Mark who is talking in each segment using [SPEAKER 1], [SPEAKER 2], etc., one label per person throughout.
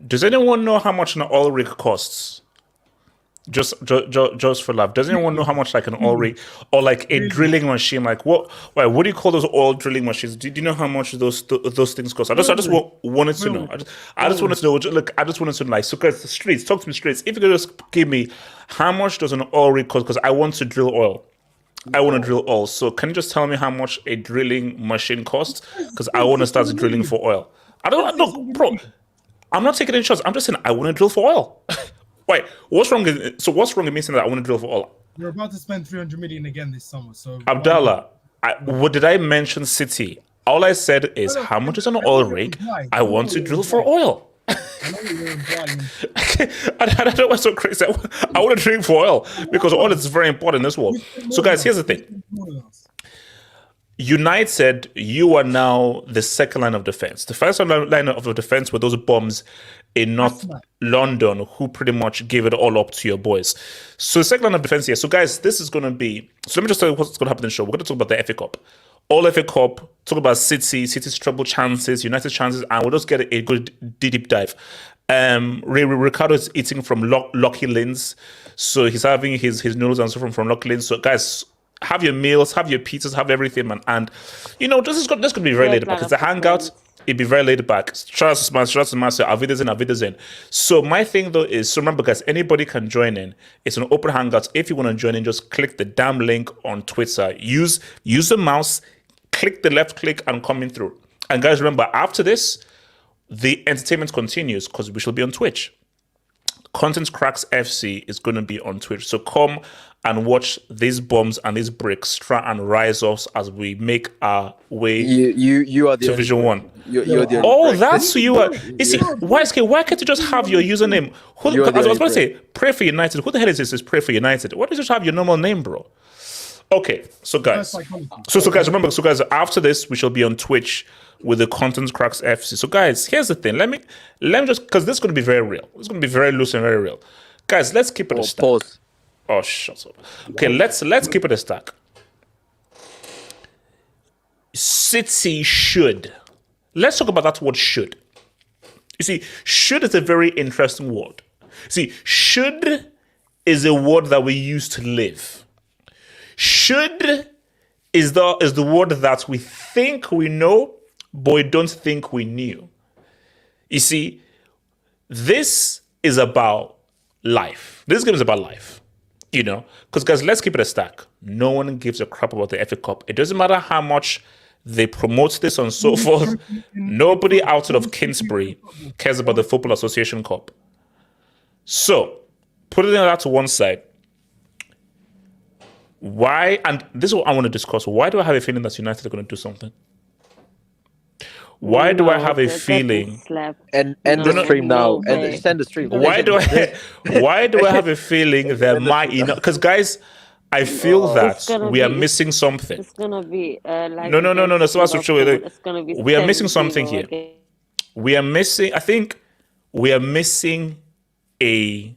[SPEAKER 1] Does anyone know how much an oil rig costs? Just for laugh. Does anyone know how much like an oil rig or like a drilling machine? Like what do you call those oil drilling machines? Do you know how much those things cost? I just wanted to know. I just wanted to know. Look, I just wanted to know. Like, so guys, the streets. Talk to me straight. If you could just give me how much does an oil rig cost? Because I want to drill oil. I want to drill oil. So can you just tell me how much a drilling machine costs? Because I want to start drilling for oil. I don't know, bro. I'm not taking any shots. I'm just saying I want to drill for oil. Wait, what's wrong? What's wrong with me saying that I want to drill for oil?
[SPEAKER 2] You're about to spend 300 million again this summer. So
[SPEAKER 1] Abdallah, what did I mention? City. All I said is how much is an oil rig? I want to drill for oil. I don't know what's so crazy. I want to drink for oil because oil is very important in this world. So, guys, here's the thing. United, you are now the second line of defense. The first line of defense were those bombs in North London who pretty much gave it all up to your boys. So the second line of defense here. So guys, this is going to be... So let me just tell you what's going to happen in the show. We're going to talk about the FA Cup. All FA Cup, talk about City's treble chances, United's chances, and we'll just get a good deep dive. Ricardo is eating from Lucky Lynn's. So he's having his noodles and stuff from Lucky Lynn's. So guys... have your meals, have your pizzas, have everything, man. And, you know, this is going to be very laid back. It's a hangout. It'd be very laid back. Shout out to Master, Avidazen. So my thing, though, is, so remember, guys, anybody can join in. It's an open hangout. If you want to join in, just click the damn link on Twitter. Use the mouse, click the left click, and come in through. And, guys, remember, after this, the entertainment continues because we shall be on Twitch. Content Cracks FC is going to be on Twitch. So come and watch these bombs and these bricks try and rise us as we make our way
[SPEAKER 3] you are the
[SPEAKER 1] to Vision 1.
[SPEAKER 3] You're the
[SPEAKER 1] oh, that's who you are. You see, why can't you just have your username? I was about to say, Pray for United. Who the hell is this? Pray for United. Why don't you just have your normal name, bro? Okay, so guys, guys, remember, after this, we shall be on Twitch with the Content Cracks FC. So guys, here's the thing. Let me just, because this is going to be very real. It's going to be very loose and very real. Guys, let's keep it a stack.
[SPEAKER 3] Pause.
[SPEAKER 1] Oh, shut up. Okay, let's keep it a stack. City should. Let's talk about that word should. You see, should is a very interesting word. See, should is a word that we use to live. Should is the word that we think we know, but we don't think we knew. You see, this is about life. This game is about life. You know, because guys, let's keep it a stack. No one gives a crap about the FA Cup. It doesn't matter how much they promote this and so forth. Nobody outside of Kingsbury cares about the Football Association Cup. So, putting that to one side, why, and this is what I want to discuss, why do I have a feeling that United are going to do something? Why do I have a feeling?
[SPEAKER 3] End the stream now. Send the stream.
[SPEAKER 1] Why do I have a feeling that might, you know, because guys, I feel that we are missing something.
[SPEAKER 4] It's gonna be like
[SPEAKER 1] no. So that's true.
[SPEAKER 4] It's gonna be.
[SPEAKER 1] We are missing something here. We are missing. I think we are missing a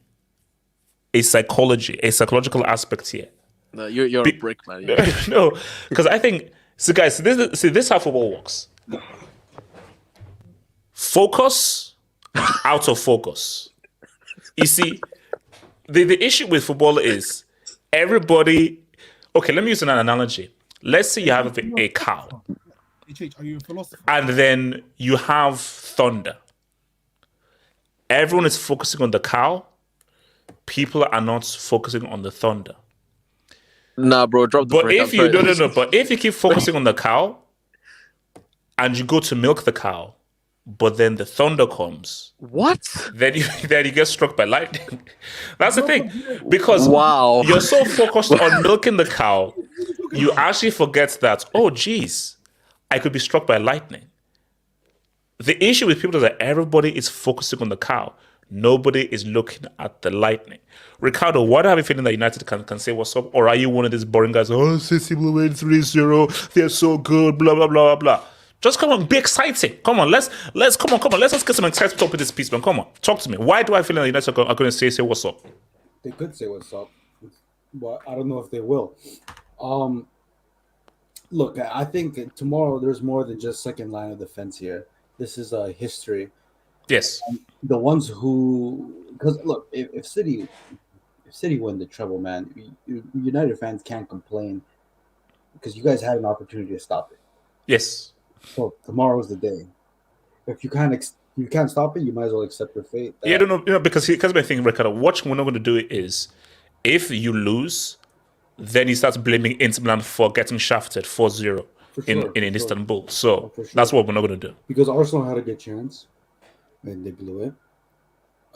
[SPEAKER 1] psychological aspect here.
[SPEAKER 3] No, you're a brick, man.
[SPEAKER 1] No, because I think so, guys. This is how football works. Focus, out of focus. You see, the issue with football is everybody. Okay, let me use an analogy. Let's say you have a cow.
[SPEAKER 2] Are you a philosopher?
[SPEAKER 1] And then you have Thunder. Everyone is focusing on the cow. People are not focusing on the Thunder.
[SPEAKER 3] Nah, bro, drop the
[SPEAKER 1] But
[SPEAKER 3] brick.
[SPEAKER 1] if you but if you keep focusing on the cow and you go to milk the cow, but then the thunder comes,
[SPEAKER 3] What?
[SPEAKER 1] then you get struck by lightning. That's the thing. Because
[SPEAKER 3] Wow.
[SPEAKER 1] you're so focused on milking the cow, you actually forget that, oh geez, I could be struck by lightning. The issue with people is that everybody is focusing on the cow. Nobody is looking at the lightning. Ricardo, what have you feeling that United can say what's up? Or are you one of these boring guys? Oh, City will win 3-0. They're so good. Blah blah blah blah. Just come on, be exciting. Come on, let's come on. Let's just get some excitement up with this piece, man. Come on, talk to me. Why do I feel that United are going to say what's up?
[SPEAKER 5] They could say what's up, but I don't know if they will. Look, I think tomorrow there's more than just second line of defense here. This is a history.
[SPEAKER 1] Yes.
[SPEAKER 5] The ones who, because look, if City win the treble, man, United fans can't complain because you guys had an opportunity to stop it.
[SPEAKER 1] Yes.
[SPEAKER 5] So tomorrow's the day. If you can't stop it, you might as well accept your fate.
[SPEAKER 1] Yeah, I don't know, because my thing, Ricardo, what we're not going to do is, if you lose, then he starts blaming Inter Milan for getting shafted 4-0 in Istanbul. So that's what we're not going to do.
[SPEAKER 5] Because Arsenal had a good chance, and they blew it.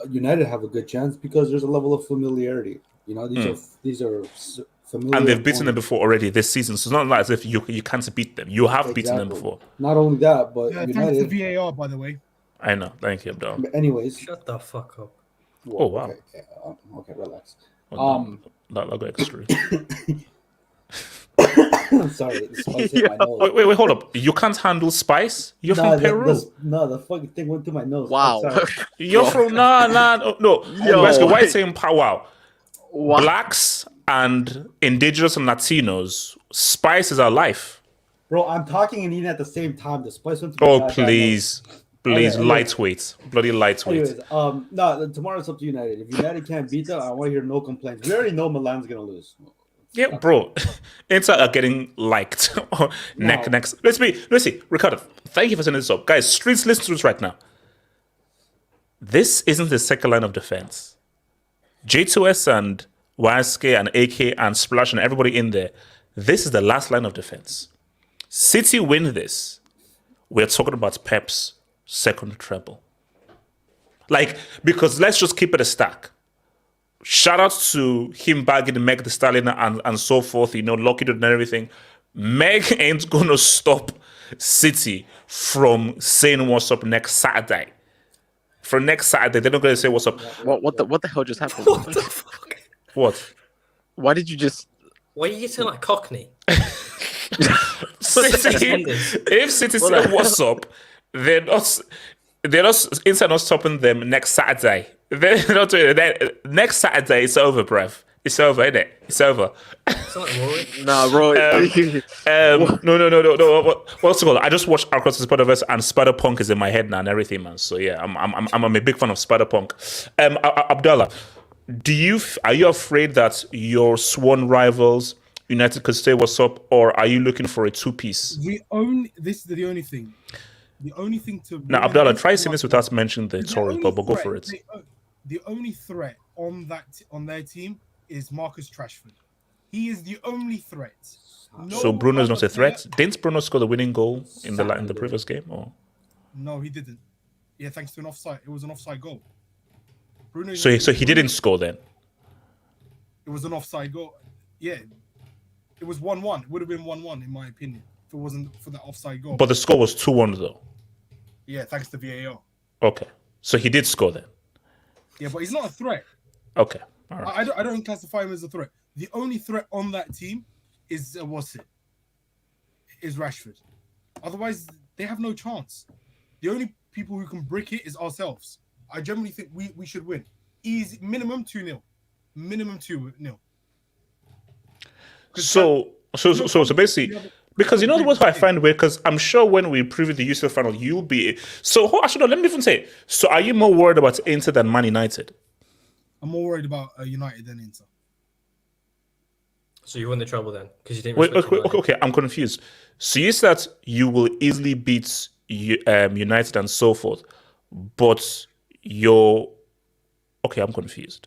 [SPEAKER 5] United have a good chance because there's a level of familiarity. You know, these are familiar.
[SPEAKER 1] And they've beaten them before already this season. So it's not like as if you can't beat them. You have beaten them before.
[SPEAKER 5] Not only that, but
[SPEAKER 2] Thanks
[SPEAKER 5] United.
[SPEAKER 2] to VAR, by the way.
[SPEAKER 1] I know. Thank you, Abdul.
[SPEAKER 5] Anyways.
[SPEAKER 6] Shut the fuck up.
[SPEAKER 1] Oh, wow.
[SPEAKER 5] Okay, relax.
[SPEAKER 1] That got extreme.
[SPEAKER 5] Sorry, the spice hit my nose.
[SPEAKER 1] Wait, hold up. You can't handle spice? You're from Peru.
[SPEAKER 5] The fucking thing went through my nose.
[SPEAKER 3] Wow.
[SPEAKER 1] You're from no.
[SPEAKER 3] Yo.
[SPEAKER 1] Why saying wow? Blacks and indigenous and Latinos, spice is our life.
[SPEAKER 5] Bro, I'm talking and eating at the same time. The spice went through my nose.
[SPEAKER 1] Please,
[SPEAKER 5] Okay,
[SPEAKER 1] lightweight, bloody lightweight.
[SPEAKER 5] Anyways, no, tomorrow's up to United. If United can't beat them, I want to hear no complaints. We already know Milan's gonna lose.
[SPEAKER 1] Yeah, bro. Inter are getting liked. Next. Let's see. Ricardo, thank you for sending this up. Guys, streets, listen to this right now. This isn't the second line of defense. J2S and YSK and AK and Splash and everybody in there, this is the last line of defense. City win this, we're talking about Pep's second treble. Because let's just keep it a stack. Shout out to him bagging Meg the Stallion and so forth, Lucky Dude and everything. Meg ain't gonna stop City from saying what's up next Saturday. For next Saturday, they're not gonna say what's up.
[SPEAKER 3] What the hell just happened?
[SPEAKER 6] What the fuck?
[SPEAKER 1] What?
[SPEAKER 3] Why did you just?
[SPEAKER 6] Why are you getting like Cockney?
[SPEAKER 1] City, if City say what's up, they're not Inter not stopping them next Saturday. They're not doing it. Next Saturday, it's over, bruv. It's over, isn't it? It's over.
[SPEAKER 6] It's not Rory.
[SPEAKER 3] Nah, bro.
[SPEAKER 1] No. What's it called? I just watched Across the Spider-Verse and Spider-Punk is in my head now and everything, man. So yeah, I'm a big fan of Spider-Punk. Abdallah, are you afraid that your sworn rivals United could say what's up, or are you looking for a two-piece?
[SPEAKER 2] This is the only thing. The only thing to
[SPEAKER 1] now, Abdallah, try saying this without mentioning the Tories, but go for it.
[SPEAKER 2] The only threat on their team is Marcus Rashford. He is the only threat.
[SPEAKER 1] So Bruno's not a threat. Didn't Bruno score the winning goal in the previous game? Or
[SPEAKER 2] no, he didn't. Yeah, thanks to an offside. It was an offside goal. Bruno.
[SPEAKER 1] So he didn't score then.
[SPEAKER 2] It was an offside goal. Yeah, it was 1-1. It would have been 1-1 in my opinion if it wasn't for that offside goal.
[SPEAKER 1] But the score was 2-1 though.
[SPEAKER 2] Yeah, thanks to VAR.
[SPEAKER 1] Okay, so he did score then.
[SPEAKER 2] Yeah, but he's not a threat.
[SPEAKER 1] Okay, all right.
[SPEAKER 2] I don't classify him as a threat. The only threat on that team is Rashford. Otherwise, they have no chance. The only people who can brick it is ourselves. I generally think we should win. Easy, minimum 2-0. Minimum 2-0.
[SPEAKER 1] So basically, because what I find weird, because I'm sure when we preview the UCL final, you'll be. So actually, no, let me even say. So are you more worried about Inter than Man United?
[SPEAKER 2] I'm more worried about United than Inter.
[SPEAKER 6] So you won the treble then because you didn't.
[SPEAKER 1] Wait,
[SPEAKER 6] respect
[SPEAKER 1] okay,
[SPEAKER 6] United.
[SPEAKER 1] okay, I'm confused. So you said that you will easily beat United and so forth, but you're okay. I'm confused.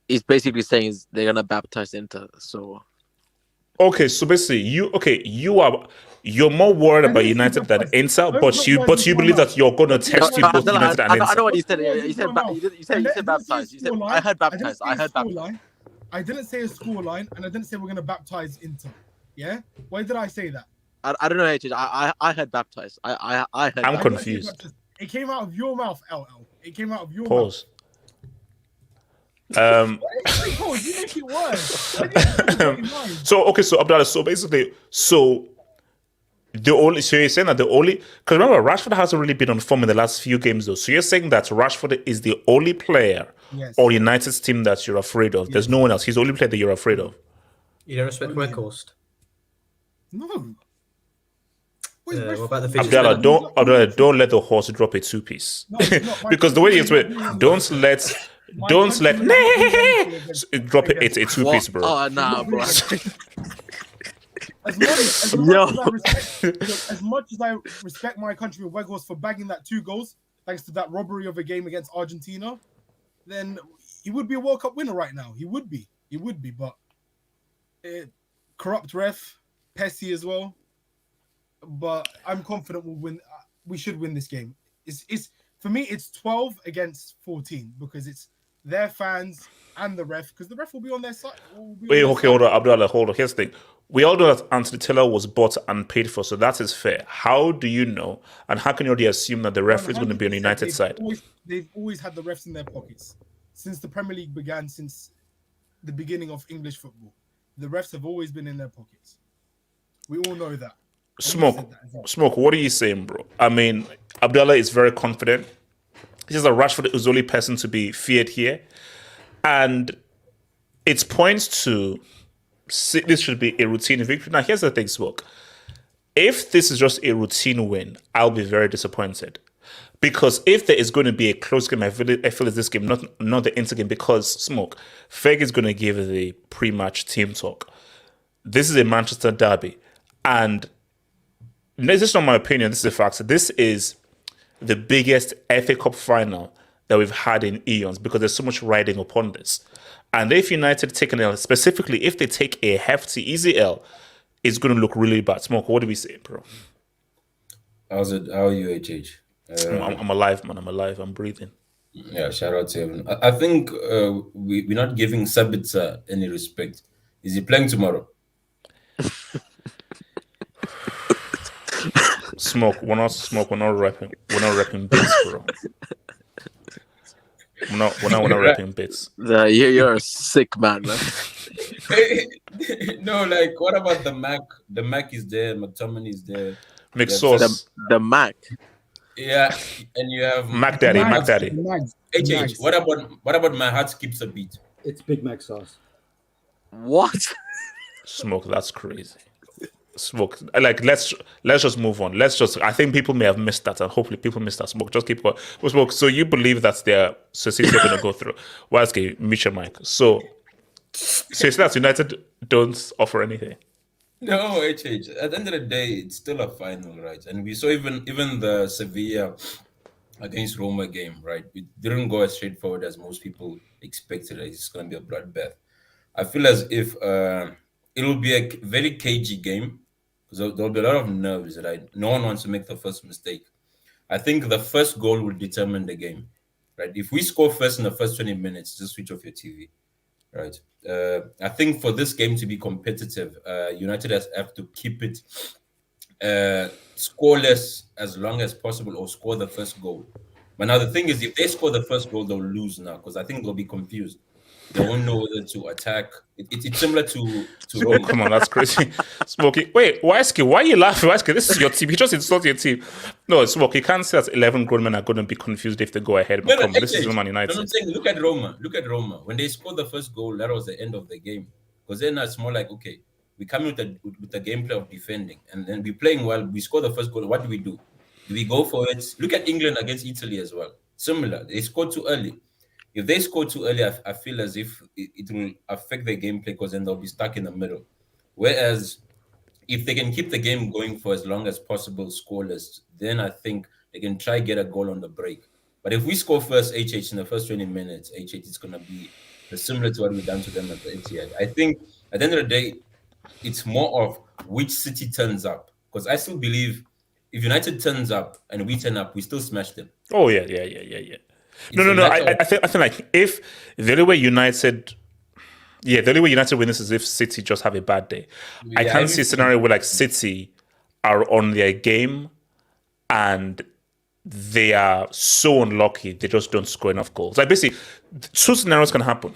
[SPEAKER 3] He's basically saying they're gonna baptize Inter. So
[SPEAKER 1] Okay, so basically, you're more worried about United than Inter, but you believe that you're going to text you both United and
[SPEAKER 3] I
[SPEAKER 1] Inter.
[SPEAKER 3] know what you said. You said baptize. You said I heard baptize. I heard baptize.
[SPEAKER 2] I didn't say a score line, and I didn't say we're gonna baptize Inter. Yeah, why did I say that?
[SPEAKER 3] I don't know. I heard baptize. I heard.
[SPEAKER 1] I'm
[SPEAKER 3] baptize.
[SPEAKER 1] confused.
[SPEAKER 2] It came out of your mouth, LL. It came out of your
[SPEAKER 1] Pause.
[SPEAKER 2] mouth. Pause. You make it worse. Why do you make it worse?
[SPEAKER 1] So Abdallah, so basically, so you're saying that the only, because remember Rashford hasn't really been on form in the last few games though. So you're saying that Rashford is the only player
[SPEAKER 2] Yes.
[SPEAKER 1] or United's team that you're afraid of. There's no one else. He's the only player that you're afraid of.
[SPEAKER 6] You don't respect Weghorst.
[SPEAKER 2] No.
[SPEAKER 6] What about the fidget
[SPEAKER 1] Abdallah,
[SPEAKER 6] spinner?
[SPEAKER 1] don't let the horse drop a two-piece.
[SPEAKER 2] No, it's not.
[SPEAKER 1] Because the way it's don't let drop it. It's a two-piece, bro.
[SPEAKER 3] Oh nah, bro.
[SPEAKER 2] As much as I respect my country with Weghorst for bagging that 2 goals, thanks to that robbery of a game against Argentina, then he would be a World Cup winner right now. He would be, but corrupt ref, Pessi as well. But I'm confident we'll win. We should win this game. It's for me. It's 12 against 14 because it's their fans and the ref. Because the ref will be on their side.
[SPEAKER 1] Hold on, Abdullah. Hold on. Here's the thing. We all know that Anthony Taylor was bought and paid for, so that is fair. How do you know, and how can you already assume that the referee is going to be on the United side?
[SPEAKER 2] They've always had the refs in their pockets since the Premier League began. Since the beginning of English football, the refs have always been in their pockets. We all know that.
[SPEAKER 1] Smoke, what are you saying, bro? I mean, Abdullah is very confident. He says that Rashford is the only person to be feared here. And it points to this should be a routine victory. Now, here's the thing, Smoke. If this is just a routine win, I'll be very disappointed. Because if there is going to be a close game, I feel it's this game, not the Inter game, because, Smoke, Ferg is going to give the pre-match team talk. This is a Manchester derby. And this is not my opinion, this is a fact. This is the biggest FA Cup final that we've had in eons because there's so much riding upon this. And if United take an L, specifically if they take a hefty, easy L, it's going to look really bad. Smoke, what do we say, bro?
[SPEAKER 7] How are you, HH?
[SPEAKER 1] I'm alive, man. I'm alive. I'm breathing.
[SPEAKER 7] Yeah, shout out to him. I think we're not giving Sabitzer any respect. Is he playing tomorrow?
[SPEAKER 1] Smoke, we're not rapping bits, bro. We're not rapping bits.
[SPEAKER 3] You're a sick man.
[SPEAKER 7] No, like what about the Mac? The Mac is there, McTominay is there.
[SPEAKER 1] McSauce.
[SPEAKER 3] The Mac.
[SPEAKER 7] Yeah, and you have
[SPEAKER 1] Mac Daddy.
[SPEAKER 7] HH. What about my heart skips a beat?
[SPEAKER 5] It's Big Mac sauce.
[SPEAKER 3] What?
[SPEAKER 1] Smoke, that's crazy. Smoke, like let's just move on. I think people may have missed that, and hopefully people missed that. Smoke, just keep going. Smoke, so you believe that they're going to go through? Well, okay, meet your mic. So it's that United don't offer anything.
[SPEAKER 7] No, HH. At the end of the day, it's still a final, right? And we saw even the Sevilla against Roma game, right? It didn't go as straightforward as most people expected. It's going to be a bloodbath. I feel as if it'll be a very cagey game because there'll be a lot of nerves, right? No one wants to make the first mistake. I think the first goal will determine the game, right? If we score first in the first 20 minutes, just switch off your TV, right? I think for this game to be competitive, United have to keep it scoreless as long as possible or score the first goal. But now the thing is, if they score the first goal, they'll lose now because I think they'll be confused. They won't know whether to attack. It's similar to
[SPEAKER 1] Oh, come on, that's crazy. Smokey, wait, Wisky, why are you laughing? Wisky, this is your team. You just insulted your team. No, Smokey, you can't say that 11 grown men are going to be confused if they go ahead. But this is Man United.
[SPEAKER 7] I'm saying, look at Roma. When they scored the first goal, that was the end of the game. Because then it's more like, okay, we come with the gameplay of defending. And then we're playing well. We score the first goal. What do? Do we go for it? Look at England against Italy as well. Similar. They scored too early. if they score too early, I feel as if it will affect their gameplay because then they'll be stuck in the middle. Whereas if they can keep the game going for as long as possible, scoreless, then I think they can try get a goal on the break. But if we score first, HH in the first 20 minutes, HH is going to be similar to what we've done to them at the Etihad. I think at the end of the day, it's more of which city turns up. Because I still believe if United turns up and we turn up, we still smash them.
[SPEAKER 1] Oh yeah. No. I think like if the only way United win this is if City just have a bad day. I can't see a scenario where like City are on their game and they are so unlucky they just don't score enough goals. Like basically, two scenarios can happen.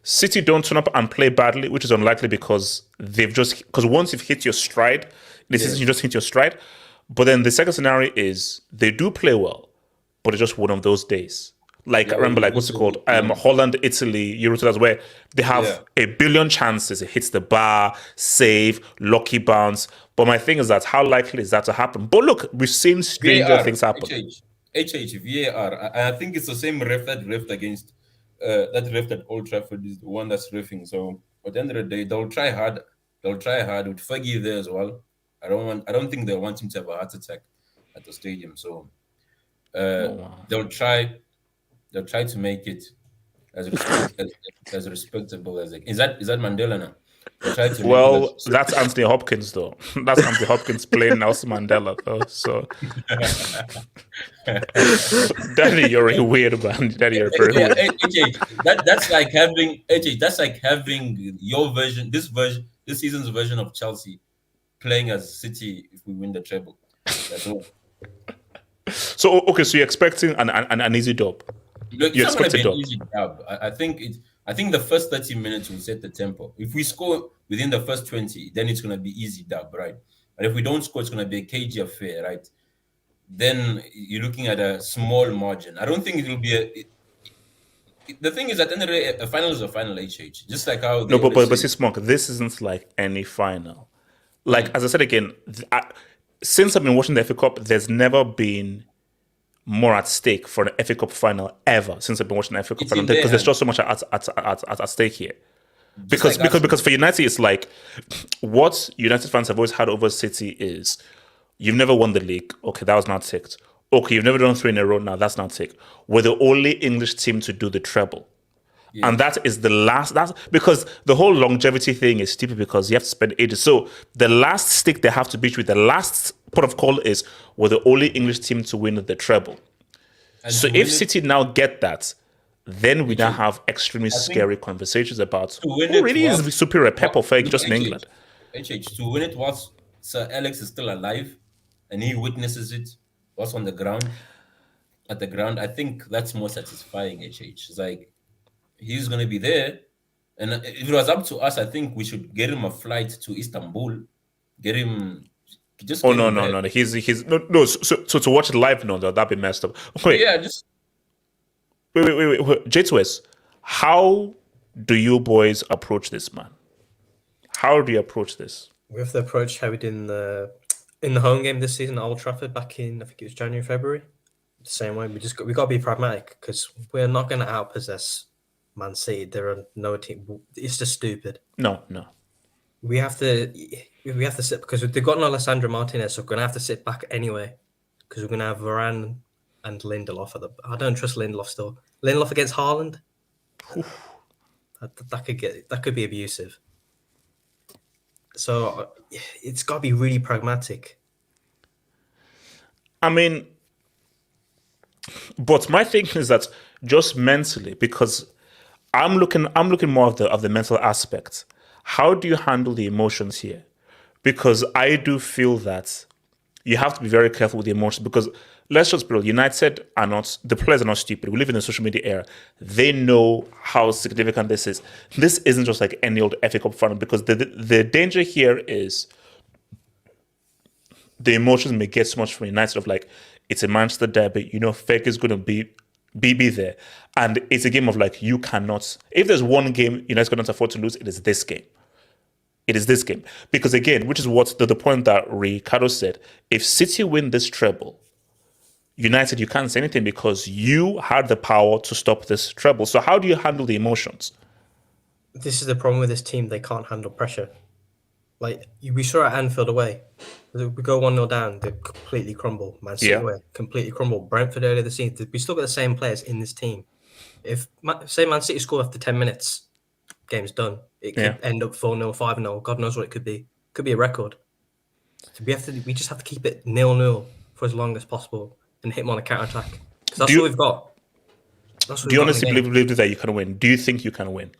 [SPEAKER 1] City don't turn up and play badly, which is unlikely because once you've hit your stride, this season you just hit your stride. But then the second scenario is they do play well, but it's just one of those days. Like I remember, like what's it called? Holland, Italy, Euro 2000, where they have a billion chances. It hits the bar, save, lucky bounce. But my thing is that how likely is that to happen? But look, we've seen stranger things happen.
[SPEAKER 7] VAR. I think it's the same ref that refed against that ref at Old Trafford is the one that's refing. So at the end of the day, they'll try hard. With Fergie there as well. I don't think they want him to have a heart attack at the stadium. So they'll try to make it as respectable as they can. Is that Mandela now?
[SPEAKER 1] That's Anthony Hopkins though. That's Anthony Hopkins playing Nelson Mandela though. So Daddy, you're a weird man. Daddy, you're very weird.
[SPEAKER 7] That's like having your version, this season's version of Chelsea playing as City if we win the treble. That's all.
[SPEAKER 1] So okay, so you're expecting an easy dub.
[SPEAKER 7] Look, it's not going to be an easy dub. I think the first 30 minutes will set the tempo. If we score within the first 20, then it's going to be easy dub, right? But if we don't score, it's going to be a cagey affair, right? Then you're looking at a small margin. I don't think it will be the thing is, at the end of the day, a final is a final, HH. Just like how...
[SPEAKER 1] No, but see, Smoke, this isn't like any final. Like, as I said again, since I've been watching the FA Cup, there's never been more at stake for an FA Cup final ever since I've been watching the FA Cup final because there's just so much at stake here. Because for United, it's like what United fans have always had over City is you've never won the league. Okay, that was not ticked. Okay, you've never done 3 in a row. Now that's not ticked. We're the only English team to do the treble. Yeah. And that is the last. That's because the whole longevity thing is stupid because you have to spend ages. So the last stick they have to beat with, the last port of call is we're the only English team to win the treble. And so if City now get that, then we now have extremely scary conversations about who really is the superior, Pep or Fergie, just in England.
[SPEAKER 7] To win it whilst Sir Alex is still alive and he witnesses it whilst on the ground, I think that's more satisfying, It's like, he's going to be there. And if it was up to us, I think we should get him a flight to Istanbul. Get him...
[SPEAKER 1] No. He's no. So to watch it live, no, that'd be messed up. Wait.
[SPEAKER 7] Yeah, just...
[SPEAKER 1] Wait. J2S, how do you boys approach this, man? How do you approach this?
[SPEAKER 6] We have to approach how we did in the home game this season at Old Trafford back in, I think it was January, February. The same way. We got to be pragmatic because we're not going to outpossess Man City. There are no team. It's just stupid.
[SPEAKER 1] No.
[SPEAKER 6] We have to sit because they've got an Alessandro Martinez, so we're going to have to sit back anyway because we're going to have Varane and Lindelof. I don't trust Lindelof still. Lindelof against Haaland, that could be abusive. So it's got to be really pragmatic.
[SPEAKER 1] I mean, but my thinking is that just mentally, because I'm looking more of the mental aspect. How do you handle the emotions here? Because I do feel that you have to be very careful with the emotions because let's just be real, the players are not stupid. We live in a social media era. They know how significant this is. This isn't just like any old FA Cup final because the danger here is the emotions may get so much from United of like, it's a Manchester derby, Fake is going to be there. And it's a game of like, you cannot, if there's one game United's going to afford to lose, it is this game. It is this game. Because again, which is what the point that Ricardo said, if City win this treble, United, you can't say anything because you had the power to stop this treble. So how do you handle the emotions?
[SPEAKER 6] This is the problem with this team. They can't handle pressure. Like, we saw at Anfield away. We go 1-0 down, they completely crumble. Man City away, completely crumble. Brentford earlier this season, we still got the same players in this team. If, say, Man City score after 10 minutes, game's done. It could end up 4-0, 5-0. God knows what it could be. Could be a record. So we just have to keep it 0-0 for as long as possible and hit them on a counter-attack. Because that's what we've got.
[SPEAKER 1] Do you honestly believe that you can win? Do you think you can win?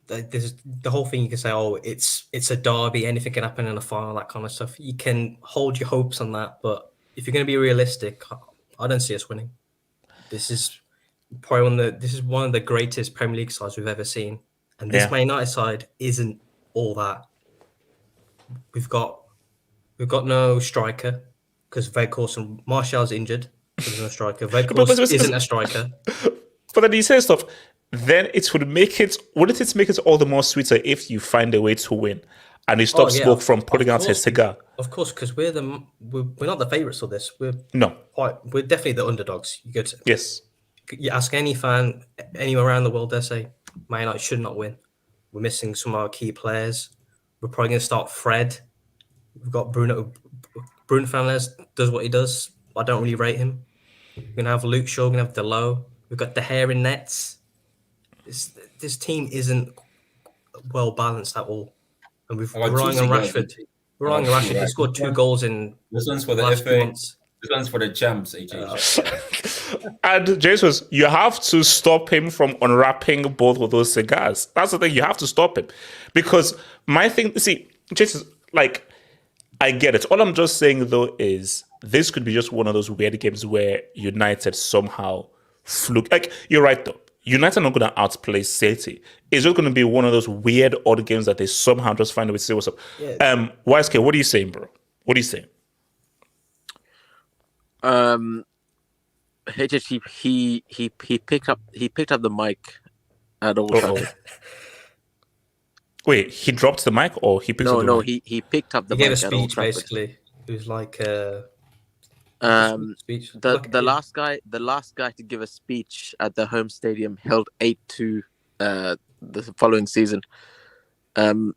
[SPEAKER 6] There's the whole thing you can say, oh, it's a derby, anything can happen in a final, that kind of stuff. You can hold your hopes on that, but if you're going to be realistic, I don't see us winning. This is probably one of the greatest Premier League sides we've ever seen, and this Man United side isn't all that. We've got no striker because Weghorst, Martial's injured. So there's no striker. Weghorst isn't a striker.
[SPEAKER 1] But then you say stuff. Then wouldn't it make it all the more sweeter if you find a way to win and you stop Smoke from putting out his cigar?
[SPEAKER 6] Of course, because we're not the favourites of this. We're definitely the underdogs. You ask any fan anywhere around the world, they say Man United should not win. We're missing some of our key players. We're probably going to start Fred. We've got Bruno Fernandes does what he does. I don't really rate him. We're going to have Luke Shaw. We're going to have Delo. We've got De Gea in nets. This team isn't well balanced at all, and we're relying on Rashford. We're relying on Rashford. He scored 2 goals in
[SPEAKER 7] this one's for the FA. This one's for the champs.
[SPEAKER 1] And Jesus, you have to stop him from unwrapping both of those cigars. That's the thing. You have to stop him because my thing. See, Jesus, like I get it. All I'm just saying though is this could be just one of those weird games where United somehow fluke. Like you're right though. United are not going to outplay City. It's just going to be one of those weird, odd games that they somehow just find a way to say what's up. Yeah. YSK, what are you saying, bro? What are you saying?
[SPEAKER 3] HH, he picked up the mic at Old Trafford.
[SPEAKER 1] Wait, he dropped the mic or he picked up the mic?
[SPEAKER 3] He picked up the
[SPEAKER 6] mic.
[SPEAKER 3] He
[SPEAKER 6] gave a speech basically. It was like speech.
[SPEAKER 3] The last guy to give a speech at the home stadium held 8-2 the following season. I'm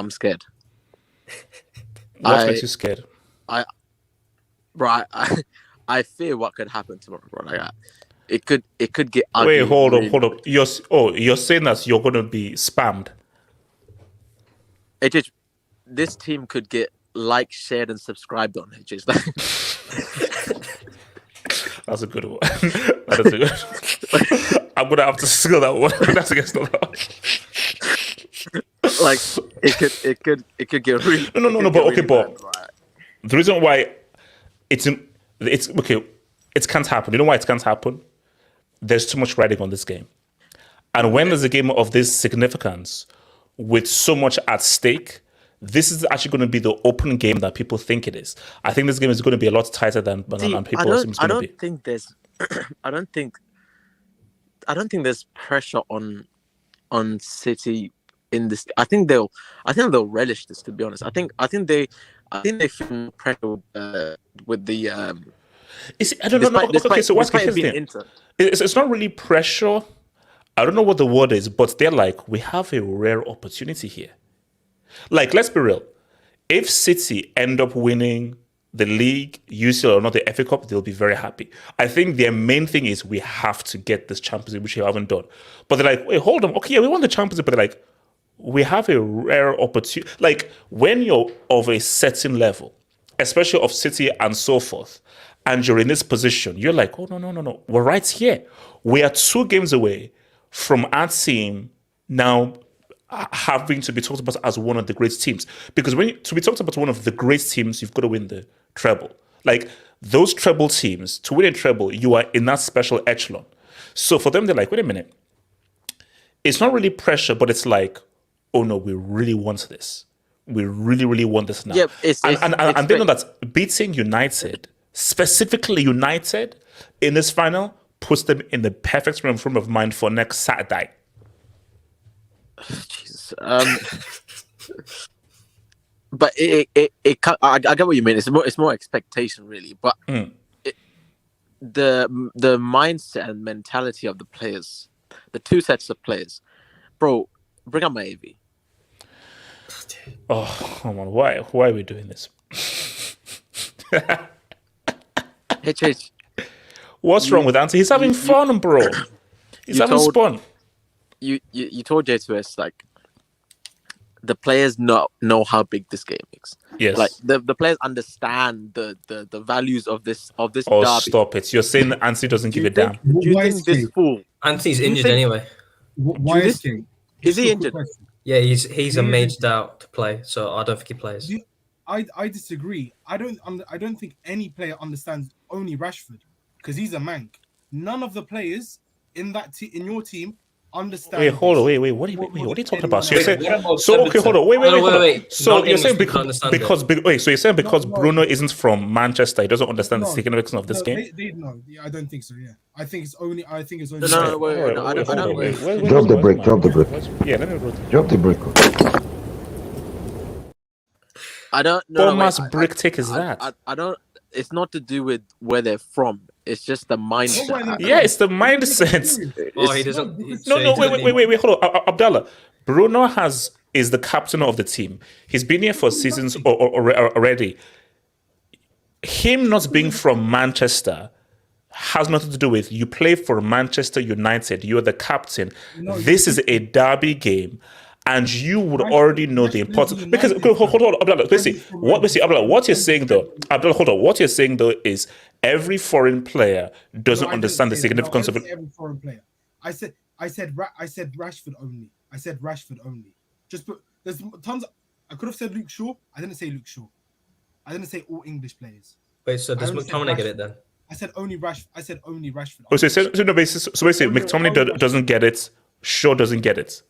[SPEAKER 3] scared.
[SPEAKER 1] What makes you scared?
[SPEAKER 3] I fear what could happen tomorrow, bro. Like, it could get ugly.
[SPEAKER 1] Wait, hold up. You're saying that you're gonna be spammed.
[SPEAKER 3] This team could get shared and subscribed on it.
[SPEAKER 1] That's a good one. That is a good one. I'm gonna have to steal that one. That's against the law.
[SPEAKER 3] Like it could get really
[SPEAKER 1] no. But okay, but the reason why it's okay, it can't happen. You know why it can't happen? There's too much riding on this game, and when there's a game of this significance with so much at stake. This is actually going to be the open game that people think it is. I think this game is going to be a lot tighter than people assume it's going to be.
[SPEAKER 3] I don't think there's pressure on City in this. I think they'll relish this. To be honest, I think they feel pressure with the.
[SPEAKER 1] I don't know. Okay, so what's the thing? It's not really pressure. I don't know what the word is, but they're like, we have a rare opportunity here. Like, let's be real. If City end up winning the league, UCL or not the FA Cup, they'll be very happy. I think their main thing is we have to get this Champions League, which we haven't done. But they're like, wait, hold on. Okay, yeah, we won the Champions League, but they're like, we have a rare opportunity. Like, when you're of a certain level, especially of City and so forth, and you're in this position, you're like, oh, no. We're right here. We are 2 games away from our team now having to be talked about as one of the great teams. Because to be talked about one of the great teams, you've got to win the treble. Like, those treble teams, to win a treble, you are in that special echelon. So for them, they're like, wait a minute. It's not really pressure, but it's like, oh no, we really want this. We really, really want this now.
[SPEAKER 3] Yeah,
[SPEAKER 1] and they know that beating United, specifically United, in this final, puts them in the perfect frame of mind for next Saturday.
[SPEAKER 3] Jesus. but I get what you mean. It's more expectation, really. But the mindset and mentality of the players, the two sets of players, bro. Bring up my AV.
[SPEAKER 1] Oh, come on. Why are we doing this?
[SPEAKER 3] HH.
[SPEAKER 1] What's wrong with Ante? He's having fun, bro. He's having fun.
[SPEAKER 3] You told J2S like the players know how big this game is.
[SPEAKER 1] Yes.
[SPEAKER 3] Like the players understand the values of this
[SPEAKER 1] Oh,
[SPEAKER 3] derby.
[SPEAKER 1] stop it. You're saying that Ante doesn't give a damn.
[SPEAKER 3] Do you think this fool?
[SPEAKER 6] Ante's injured anyway.
[SPEAKER 2] Why is he?
[SPEAKER 3] Is he injured?
[SPEAKER 6] Yeah, he's a major doubt to play, so I don't think he plays.
[SPEAKER 2] I disagree. I don't think any player understands only Rashford because he's a mank. None of the players in your team understand.
[SPEAKER 1] Wait, hold on. Wait. What are you talking about? So you're saying,
[SPEAKER 7] Wait,
[SPEAKER 1] hold on. Wait. So you're saying
[SPEAKER 6] because
[SPEAKER 1] you're saying because Bruno isn't from Manchester, he doesn't understand the significance of this game.
[SPEAKER 2] No, I don't think so. Yeah, I think it's only.
[SPEAKER 3] No, I don't.
[SPEAKER 1] Wait.
[SPEAKER 8] Drop the brick.
[SPEAKER 1] Yeah, let me go.
[SPEAKER 8] Drop the brick.
[SPEAKER 3] I don't know.
[SPEAKER 1] What mass brick take is that?
[SPEAKER 3] I don't. It's not to do with where they're from. It's just the mindset.
[SPEAKER 1] Yeah, it's the mindset.
[SPEAKER 6] He doesn't.
[SPEAKER 1] Wait, hold on, Abdallah. Bruno is the captain of the team. He's been here for seasons already. Him not being from Manchester has nothing to do with you play for Manchester United. You're the captain. This is a derby game. And you would already know the importance because hold on, Abdullah. Abdullah, what you're saying though, what you're saying though is every foreign player doesn't understand the significance of it.
[SPEAKER 2] Every foreign player. I said Rashford only. I said Rashford only. Just put there's tons. I could have said Luke Shaw. I didn't say Luke Shaw. I didn't say all English players.
[SPEAKER 6] Wait, so does McTominay get it then?
[SPEAKER 2] I said only Rashford.
[SPEAKER 1] Oh, so basically, McTominay doesn't get it. Shaw doesn't get it.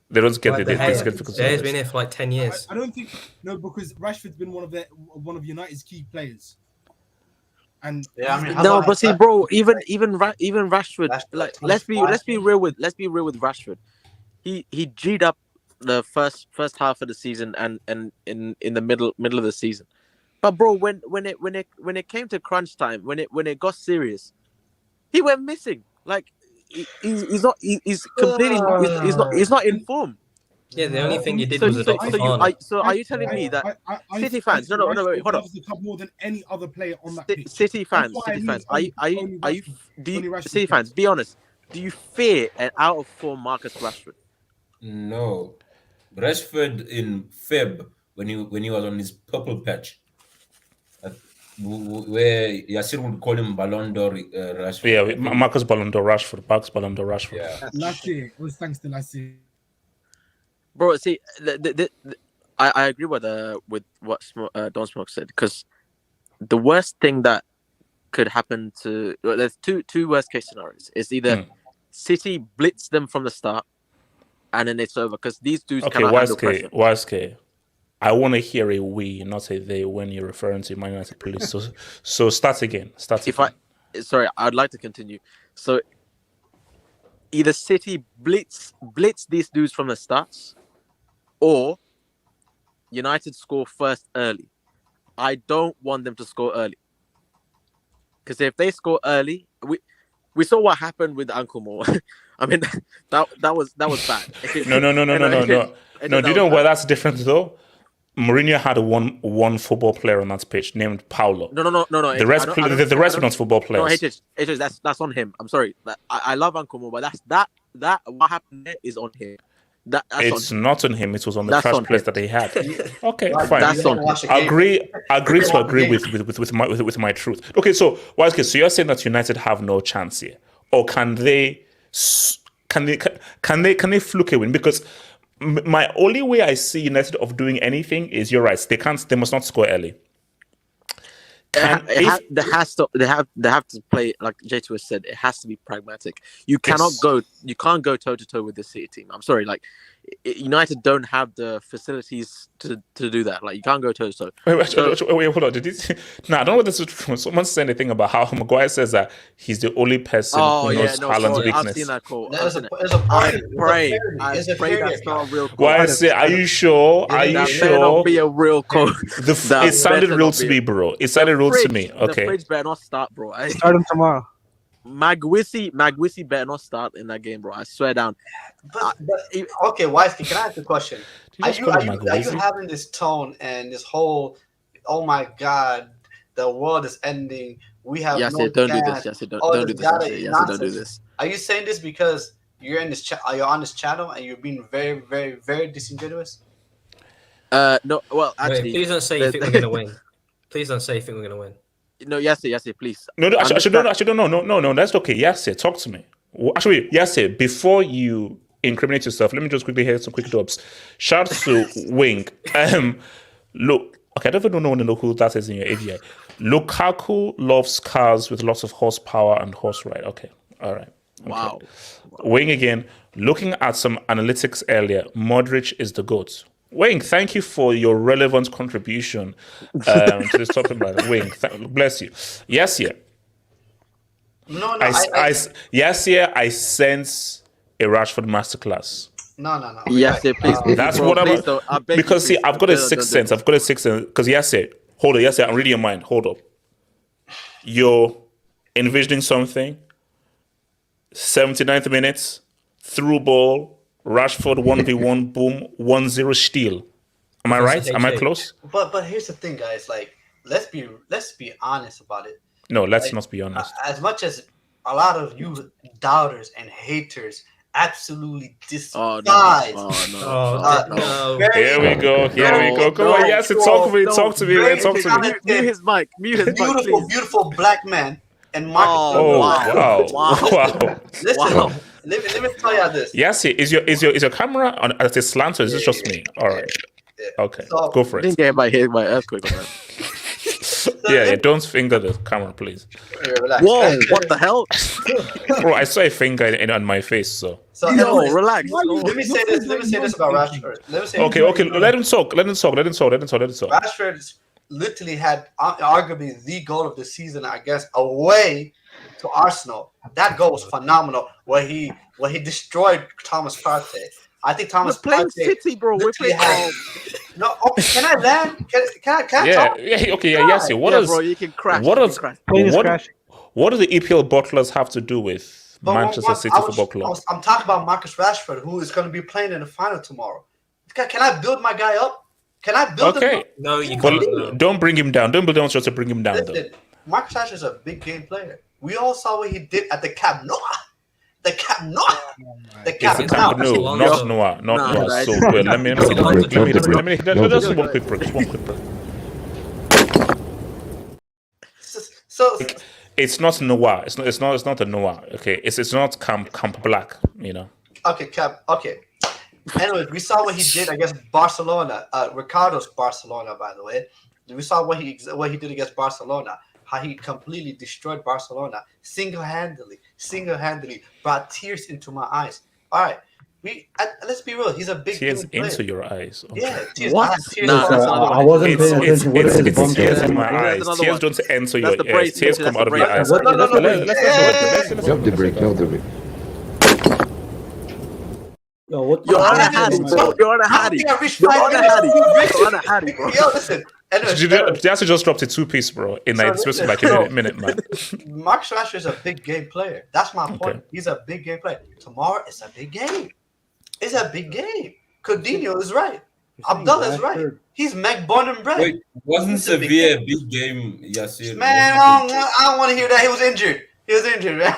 [SPEAKER 1] They don't get the significance.
[SPEAKER 6] He's been here for like 10 years.
[SPEAKER 2] I don't think because Rashford's been one of United's key players. And
[SPEAKER 3] but see, bro, even Rashford, like let's be real with Rashford. He G'd up the first half of the season and in the middle of the season. But bro, when it came to crunch time, when it got serious, he went missing. Like he's not in form.
[SPEAKER 6] Yeah, the only thing you did was adopt
[SPEAKER 3] so are you telling me that City fans? No, wait, hold on.
[SPEAKER 2] More than any other player on that pitch.
[SPEAKER 3] City fans. City fans? Be honest. Do you fear an out of form Marcus Rashford?
[SPEAKER 7] No, Rashford in Feb when he was on his purple patch, where Yasir would call him Ballon d'Or Rashford.
[SPEAKER 1] Yeah, Marcus Ballon d'Or Rashford, Bucks Ballon d'Or Rashford.
[SPEAKER 7] Yeah.
[SPEAKER 2] Last year, it was thanks to last year.
[SPEAKER 3] Bro, see, I agree with what Don Smoke said, because the worst thing that could happen there's two worst case scenarios. It's either City blitz them from the start, and then it's over because these dudes cannot handle pressure.
[SPEAKER 1] Worst case. I want to hear a we, not a they, when you're referring to Man United police. So start again.
[SPEAKER 3] I'd like to continue. So either City blitz these dudes from the starts, or United score first early. I don't want them to score early, because if they score early, we saw what happened with Uncle Mo. I mean, that was bad.
[SPEAKER 1] No. Do you know why that's different though? Mourinho had one football player on that pitch named Paulo.
[SPEAKER 3] No.
[SPEAKER 1] The rest were not football players.
[SPEAKER 3] No, that's on him. I'm sorry. I love Uncle Mo, but that what happened there is on him.
[SPEAKER 1] It's not on him. It was on the trash players that he had. Okay, fine.
[SPEAKER 3] That's on him.
[SPEAKER 1] Agree to agree with my truth. Okay, so you're saying that United have no chance here, or can they fluke a win? Because my only way I see United of doing anything is, you're right, they must not score early.
[SPEAKER 3] They have to play, like J2 has said, it has to be pragmatic. You can't go toe to toe with the City team. I'm sorry, like United don't have the facilities to do that. Like, you can't go toe to toe.
[SPEAKER 1] Wait, hold on. Did he? No, I don't know what this is from. Someone said anything about how Maguire says that he's the only person who knows Haaland's
[SPEAKER 3] I've
[SPEAKER 1] weakness.
[SPEAKER 3] seen that quote.
[SPEAKER 5] There's a party.
[SPEAKER 3] I pray that's not a real quote.
[SPEAKER 1] Why I say, are you sure? Are you
[SPEAKER 3] That better not
[SPEAKER 1] sure?
[SPEAKER 3] be a real quote.
[SPEAKER 1] It sounded real to me, bro. It sounded real to me.
[SPEAKER 3] The
[SPEAKER 1] Okay.
[SPEAKER 3] fridge better not start, bro.
[SPEAKER 8] Start him tomorrow.
[SPEAKER 3] Magwisi better not start in that game, bro. I swear down.
[SPEAKER 9] But okay, Wisely, can I ask a question? Are you having this tone and this whole, oh my God, the world is ending. We have
[SPEAKER 3] Yes,
[SPEAKER 9] no
[SPEAKER 3] don't do
[SPEAKER 9] chance.
[SPEAKER 3] this. Yes, don't
[SPEAKER 9] All
[SPEAKER 3] do
[SPEAKER 9] this
[SPEAKER 3] this.
[SPEAKER 9] data
[SPEAKER 3] Yes, don't do
[SPEAKER 9] nonsense.
[SPEAKER 3] this.
[SPEAKER 9] Are you saying this because you're you're on this channel and you're being very, very, very disingenuous?
[SPEAKER 3] No. Well,
[SPEAKER 6] Wait,
[SPEAKER 3] actually,
[SPEAKER 6] please don't say you think we're gonna win. Please don't say you think we're gonna win.
[SPEAKER 3] no. Yes, please.
[SPEAKER 1] No, no. That's okay. Yes, talk to me. Actually, yes, before you incriminate yourself, let me just quickly hear some quick dubs. Shout to Wing. Look, okay, I don't even know who that is in your AGI. Lukaku loves cars with lots of horsepower and horse ride. Okay, all right. Okay.
[SPEAKER 3] Wow.
[SPEAKER 1] Wing again. Looking at some analytics earlier, Modric is the GOAT. Wing, thank you for your relevant contribution to this topic. Wing, bless you. Yes, yeah.
[SPEAKER 9] No.
[SPEAKER 1] I sense a Rashford masterclass.
[SPEAKER 9] No.
[SPEAKER 3] Yes, please.
[SPEAKER 1] That's
[SPEAKER 3] bro,
[SPEAKER 1] what
[SPEAKER 3] please
[SPEAKER 1] I'm.
[SPEAKER 3] don't. I beg
[SPEAKER 1] Because
[SPEAKER 3] you,
[SPEAKER 1] see,
[SPEAKER 3] please.
[SPEAKER 1] I've got a sixth sense. I've got a sixth sense. Because yes, hold on. Yes, I'm reading your mind. Hold up. You're envisioning something. 79th minute, through ball, Rashford 1v1, boom, 1-0 steal. Am I right? Am I close?
[SPEAKER 9] But here's the thing, guys. Like, let's be honest about it.
[SPEAKER 1] No, let's not be honest.
[SPEAKER 9] As much as a lot of you doubters and haters absolutely despise.
[SPEAKER 6] No.
[SPEAKER 1] Here we go. Come on, yes, talk to me. Talk to me.
[SPEAKER 3] Mute his mic.
[SPEAKER 9] Beautiful black man and Marcus.
[SPEAKER 1] Oh, wow.
[SPEAKER 9] Listen, let me tell you this.
[SPEAKER 1] Yes, is your camera on at a slant or is it just me? All right. Okay, go for it.
[SPEAKER 3] I didn't get hit by earthquake on that.
[SPEAKER 1] Yeah, don't finger the camera, please.
[SPEAKER 9] Relax.
[SPEAKER 3] Whoa, what the hell?
[SPEAKER 1] Bro, I saw a finger on my face, so.
[SPEAKER 9] Anyways,
[SPEAKER 3] relax.
[SPEAKER 9] Let me say this about Rashford.
[SPEAKER 1] Okay, let him talk.
[SPEAKER 9] Rashford literally had arguably the goal of the season, I guess, away to Arsenal. That goal was phenomenal, where he destroyed Thomas Partey. I think Thomas
[SPEAKER 3] We're playing
[SPEAKER 9] Partey
[SPEAKER 3] City, bro. We're playing.
[SPEAKER 9] No, okay, can I land? Can I talk?
[SPEAKER 1] Yes.
[SPEAKER 3] Bro, you can crash.
[SPEAKER 1] What does the EPL bottlers have to do with Manchester City Football Club?
[SPEAKER 9] I'm talking about Marcus Rashford, who is going to be playing in the final tomorrow. Can I build my guy up? Can I build him up?
[SPEAKER 6] No, you can't.
[SPEAKER 1] But don't bring him down. Don't build him just to bring him down.
[SPEAKER 9] Listen, Marcus Rashford is a big game player. We all saw what he did at the Camp Nou. The Camp Nou. The Camp Nou.
[SPEAKER 1] Not Noah. So wait, let me just one quick break.
[SPEAKER 9] So
[SPEAKER 1] it's not Noah. It's not a Noah. Okay, it's not Camp Black. You know.
[SPEAKER 9] Okay, Cap. Okay. Anyways, we saw what he did against Barcelona. Ricardo's Barcelona, by the way. We saw what he did against Barcelona. How he completely destroyed Barcelona single-handedly, brought tears into my eyes. All right, let's be real. He's a big
[SPEAKER 1] tears into your eyes. Okay.
[SPEAKER 9] Yeah, tears.
[SPEAKER 3] What?
[SPEAKER 5] I wasn't paying attention. What is it?
[SPEAKER 1] It's tears in my eyes. Tears don't enter your ears. Tears come out of your eyes.
[SPEAKER 5] Drop
[SPEAKER 10] the break.
[SPEAKER 3] You're on a Hattie, bro. You're on a Hattie, bro.
[SPEAKER 9] Yo, listen.
[SPEAKER 1] Jesse just dropped a two-piece, bro, in like a minute, man.
[SPEAKER 9] Marcus Rashford is a big game player. That's my point. Okay. He's a big game player. Tomorrow, it's a big game. Coutinho is right. Abdullah is right. He's born and bred.
[SPEAKER 7] Wait, wasn't Sevilla a big game, Yasir?
[SPEAKER 9] Man, I don't want to hear that. He was injured, man.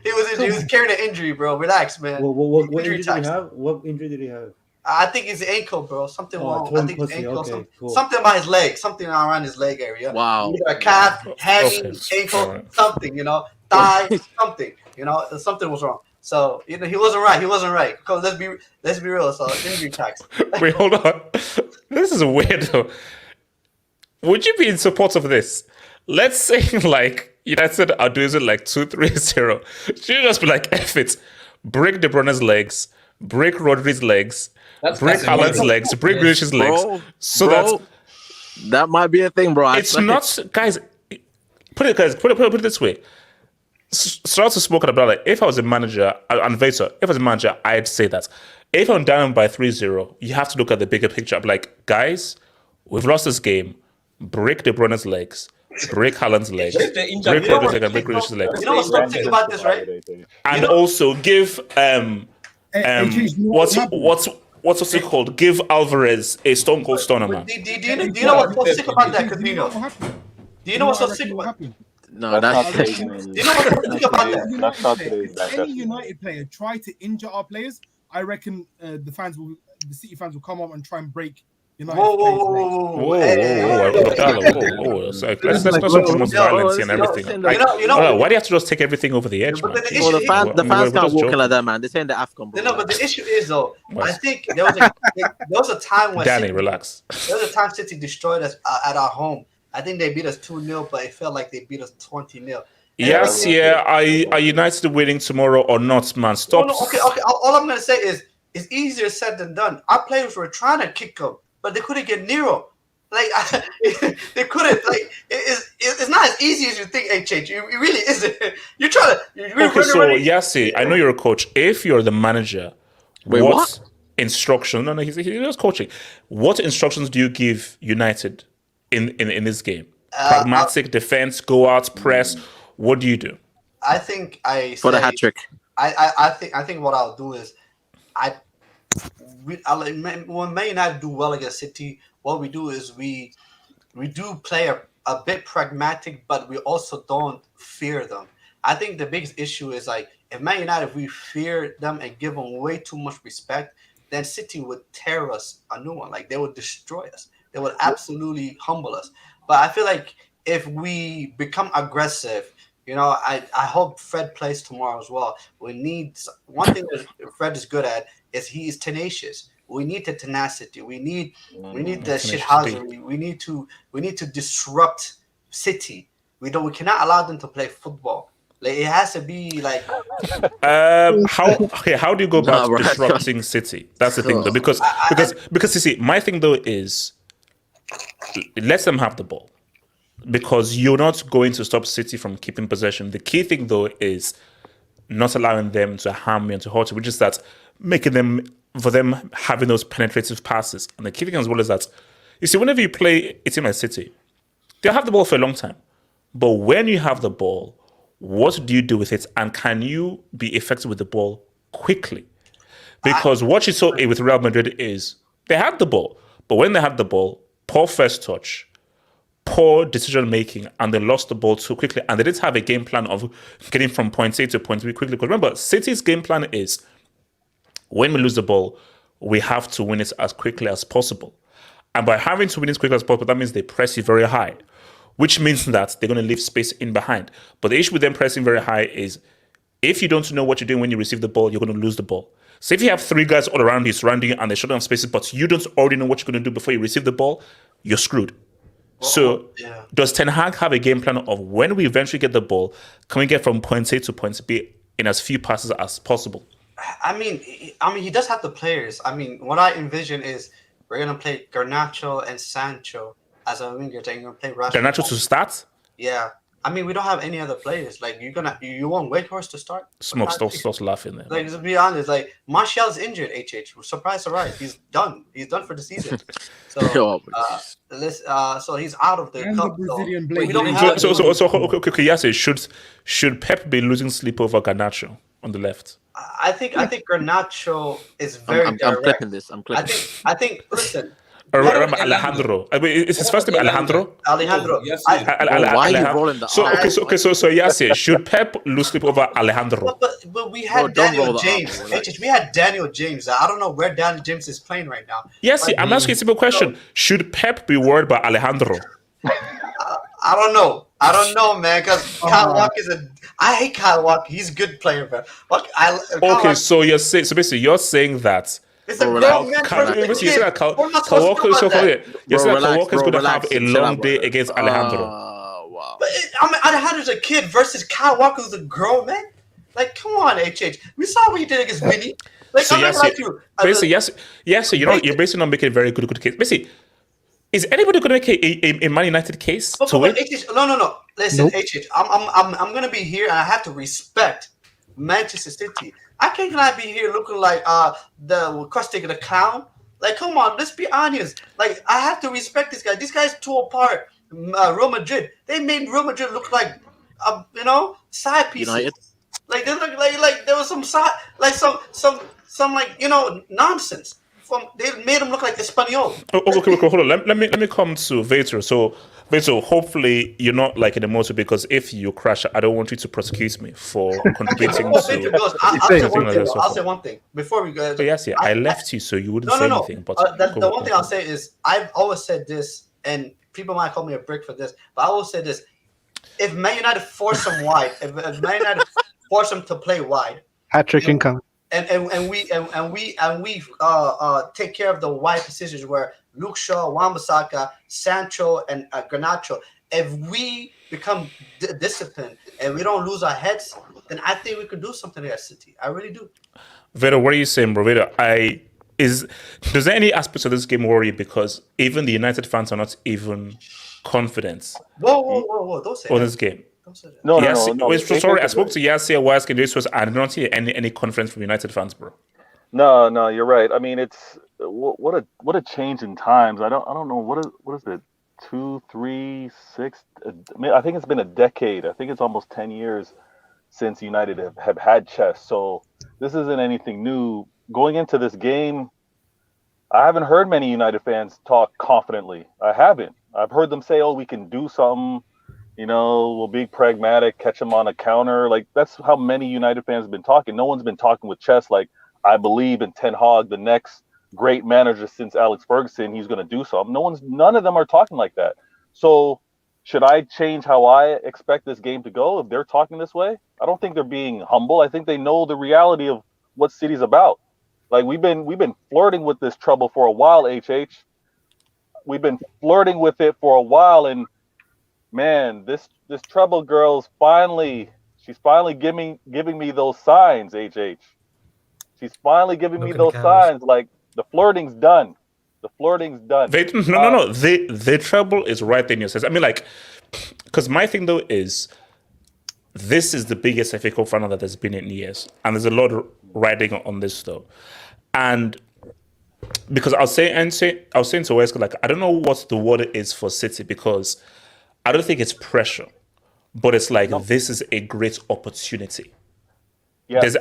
[SPEAKER 9] He was carrying an injury, bro. Relax, man.
[SPEAKER 5] What injury did he have? What injury did he have?
[SPEAKER 9] I think it's ankle, bro. Something wrong. I think it's ankle.
[SPEAKER 5] Okay, cool.
[SPEAKER 9] Something about his leg. Something around his leg area.
[SPEAKER 3] Wow.
[SPEAKER 9] Either a calf, hanging, ankle, something. Thigh, something. Something was wrong. So he wasn't right. Because let's be real. So injury tax.
[SPEAKER 1] Wait, hold on. This is weird though. Would you be in support of this? Let's say like United are doing it like 2-3-0. Should you just be like, F it, break De Bruyne's legs, break Rodri's legs, break Haaland's legs, break Grealish's legs, so
[SPEAKER 3] that might be a thing, bro.
[SPEAKER 1] It's not, guys. Put it this way. Strauss has spoken about it. If I was a manager, and Vator, if I was a manager, I'd say that. If I'm down by 3-0, you have to look at the bigger picture. I'm like, guys, we've lost this game. Break De Bruyne's legs. Break Haaland's legs. Break Rodri's legs and break Grealish's legs.
[SPEAKER 9] You know what's something about this, right?
[SPEAKER 1] And also give what's it called? Give Alvarez a Stone Cold Stunner, man.
[SPEAKER 9] Do you know what's so sick about that, Coutinho? Do you know what's so sick about that?
[SPEAKER 3] No, that's
[SPEAKER 9] you know what's so sick about that?
[SPEAKER 2] If any United player try to injure our players, I reckon the City fans will come up and try and break United
[SPEAKER 1] players' legs. Let's not promote violence and everything. Why do you have to just take everything over the edge, man?
[SPEAKER 3] The fans can't walk like that, man. They're saying the AFCON, bro.
[SPEAKER 9] No, but the issue is though, I think there was a time when
[SPEAKER 1] Danny, relax.
[SPEAKER 9] There was a time City destroyed us at our home. I think they beat us 2-0, but it felt like they beat us 20-0.
[SPEAKER 1] Yes, Are United winning tomorrow or not, man? Stop.
[SPEAKER 9] No, okay. All I'm gonna say is it's easier said than done. Our players were trying to kick him, but they couldn't get Nero. Like they couldn't. Like it's not as easy as you think. HH, it really isn't. You're trying to.
[SPEAKER 1] Okay, so Yassi, I know you're a coach. If you're the manager, what instruction? No, he's just coaching. What instructions do you give United in this game? Pragmatic defense, go out, press. What do you do?
[SPEAKER 9] I think
[SPEAKER 3] for the hat trick.
[SPEAKER 9] I think what I'll do is when Man United do well against City, what we do is we do play a bit pragmatic, but we also don't fear them. I think the biggest issue is like if Man United, if we fear them and give them way too much respect, then City would tear us a new one. Like they would destroy us. They would absolutely humble us. But I feel like if we become aggressive, I hope Fred plays tomorrow as well. We need one thing that Fred is good at is he is tenacious. We need the tenacity. We need the shithousery. We need to disrupt City. We cannot allow them to play football. Like it has to be like.
[SPEAKER 1] How do you go about disrupting City? That's the thing, though, because you see, my thing though is let them have the ball. Because you're not going to stop City from keeping possession. The key thing, though, is not allowing them to harm you and to hurt you, which is that making them having those penetrative passes. And the key thing as well is that, you see, whenever you play a team like City, they'll have the ball for a long time. But when you have the ball, what do you do with it? And can you be effective with the ball quickly? Because what you saw with Real Madrid is they had the ball. But when they had the ball, poor first touch, poor decision making, and they lost the ball too quickly. And they didn't have a game plan of getting from point A to point B quickly. Because remember, City's game plan is when we lose the ball, we have to win it as quickly as possible. And by having to win it as quickly as possible, that means they press you very high, which means that they're going to leave space in behind. But the issue with them pressing very high is if you don't know what you're doing when you receive the ball, you're going to lose the ball. So if you have three guys all around you surrounding you and they shut down spaces, but you don't already know what you're going to do before you receive the ball, you're screwed. So does Ten Hag have a game plan of when we eventually get the ball, can we get from point A to point B in as few passes as possible?
[SPEAKER 9] I mean, he does have the players. I mean, what I envision is we're gonna play Garnacho and Sancho as a winger. Then you're gonna play Rashford.
[SPEAKER 1] Garnacho to start?
[SPEAKER 9] Yeah. I mean, we don't have any other players. Like you want Wakehorse to start?
[SPEAKER 1] Smoke, stop laughing there.
[SPEAKER 9] Like to be honest, like Martial's injured. Surprise! He's done. He's done for the season. So so he's out of the cup.
[SPEAKER 1] Okay, yes. Should Pep be losing sleep over Garnacho on the left?
[SPEAKER 9] I think Garnacho is very.
[SPEAKER 3] I'm clipping this.
[SPEAKER 9] I think. Listen.
[SPEAKER 1] Remember Alejandro. I mean, is his first name Alejandro?
[SPEAKER 9] Alejandro.
[SPEAKER 3] Yes. Why are you rolling the
[SPEAKER 1] So yes, should Pep lose sleep over Alejandro?
[SPEAKER 9] But we had Daniel James. We had Daniel James. I don't know where Daniel James is playing right now.
[SPEAKER 1] Yes, I'm asking a simple question. Should Pep be worried about Alejandro?
[SPEAKER 9] I don't know, man. Because Kyle Walker I hate Kyle Walker. He's a good player, man.
[SPEAKER 1] So basically you're saying that.
[SPEAKER 9] It's a grown man.
[SPEAKER 1] Kyle Walker is going to have a long day against Alejandro.
[SPEAKER 3] Wow.
[SPEAKER 9] But Alejandro's a kid versus Kyle Walker, who's a grown man. Like, come on, HH. We saw what he did against Vinny. Like,
[SPEAKER 1] So
[SPEAKER 9] I'm not
[SPEAKER 1] yes,
[SPEAKER 9] gonna lie to you.
[SPEAKER 1] basically, yes. So you're basically not making a very good case. Basically, is anybody going to make a Man United case to win?
[SPEAKER 9] No. Listen, HH, I'm gonna be here, and I have to respect Manchester City. I cannot be here looking like the crusty the clown. Like, come on, let's be honest. Like, I have to respect this guy. These guys tore apart Real Madrid. They made Real Madrid look like side pieces.
[SPEAKER 3] United.
[SPEAKER 9] Like, they look like there was some side, like some nonsense. They made them look like Espanol.
[SPEAKER 1] Okay, hold on. Let me come to Vator. So, Vator, hopefully you're not like in the motor, because if you crash, I don't want you to prosecute me for contributing
[SPEAKER 9] I'll say
[SPEAKER 1] to.
[SPEAKER 9] one thing before we go.
[SPEAKER 1] But yes, I left you, so you wouldn't say anything. But
[SPEAKER 9] the one thing I'll say is I've always said this, and people might call me a brick for this, but I will say this: if Man United force them wide, if Man United force them to play wide,
[SPEAKER 8] hat-trick income.
[SPEAKER 9] And we take care of the wide positions where Luke Shaw, Wan-Bissaka, Sancho, and Garnacho. If we become disciplined and we don't lose our heads, then I think we could do something at City. I really do.
[SPEAKER 1] Veda, what are you saying, bro? Veda, does there any aspects of this game worry you, because even the United fans are not even confident
[SPEAKER 9] Whoa. Don't say
[SPEAKER 1] on
[SPEAKER 9] that.
[SPEAKER 1] this game?
[SPEAKER 11] No.
[SPEAKER 1] Sorry, I spoke to Yasser Wask and this was, I did not hear any confidence from United fans, bro.
[SPEAKER 11] No, you're right. I mean, it's what a change in times. I don't know what is it, 2, 3, 6. I think it's been a decade. I think it's almost 10 years since United have had chess. So this isn't anything new. Going into this game, I haven't heard many United fans talk confidently. I haven't. I've heard them say, "Oh, we can do something. We'll be pragmatic, catch them on a counter." Like, that's how many United fans have been talking. No one's been talking with chest like, I believe in Ten Hag, the next great manager since Alex Ferguson. He's going to do something. None of them are talking like that. So should I change how I expect this game to go if they're talking this way? I don't think they're being humble. I think they know the reality of what City's about. Like, we've been flirting with this trouble for a while, HH. We've been flirting with it for a while, and man, this Treble girl's she's finally giving me those signs, HH. She's finally giving me those signs. Like, the flirting's done. The flirting's done.
[SPEAKER 1] No. The Treble is right in your sense. I mean, like, because my thing though is, this is the biggest FA Cup final that there's been in years, and there's a lot riding on this though, and. Because I was saying to Wesker, like, I don't know what the word is for City, because I don't think it's pressure, but it's like, this is a great opportunity. Yeah, there's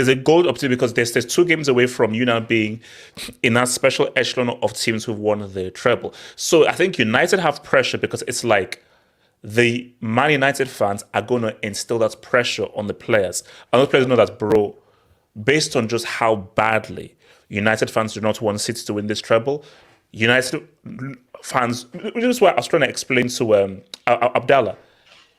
[SPEAKER 1] a gold opportunity, because there's 2 games away from you now being in that special echelon of teams who've won the treble. So I think United have pressure, because it's like the Man United fans are going to instill that pressure on the players. And those players know that, bro, based on just how badly United fans do not want City to win this treble, United fans, which is why I was trying to explain to Abdallah,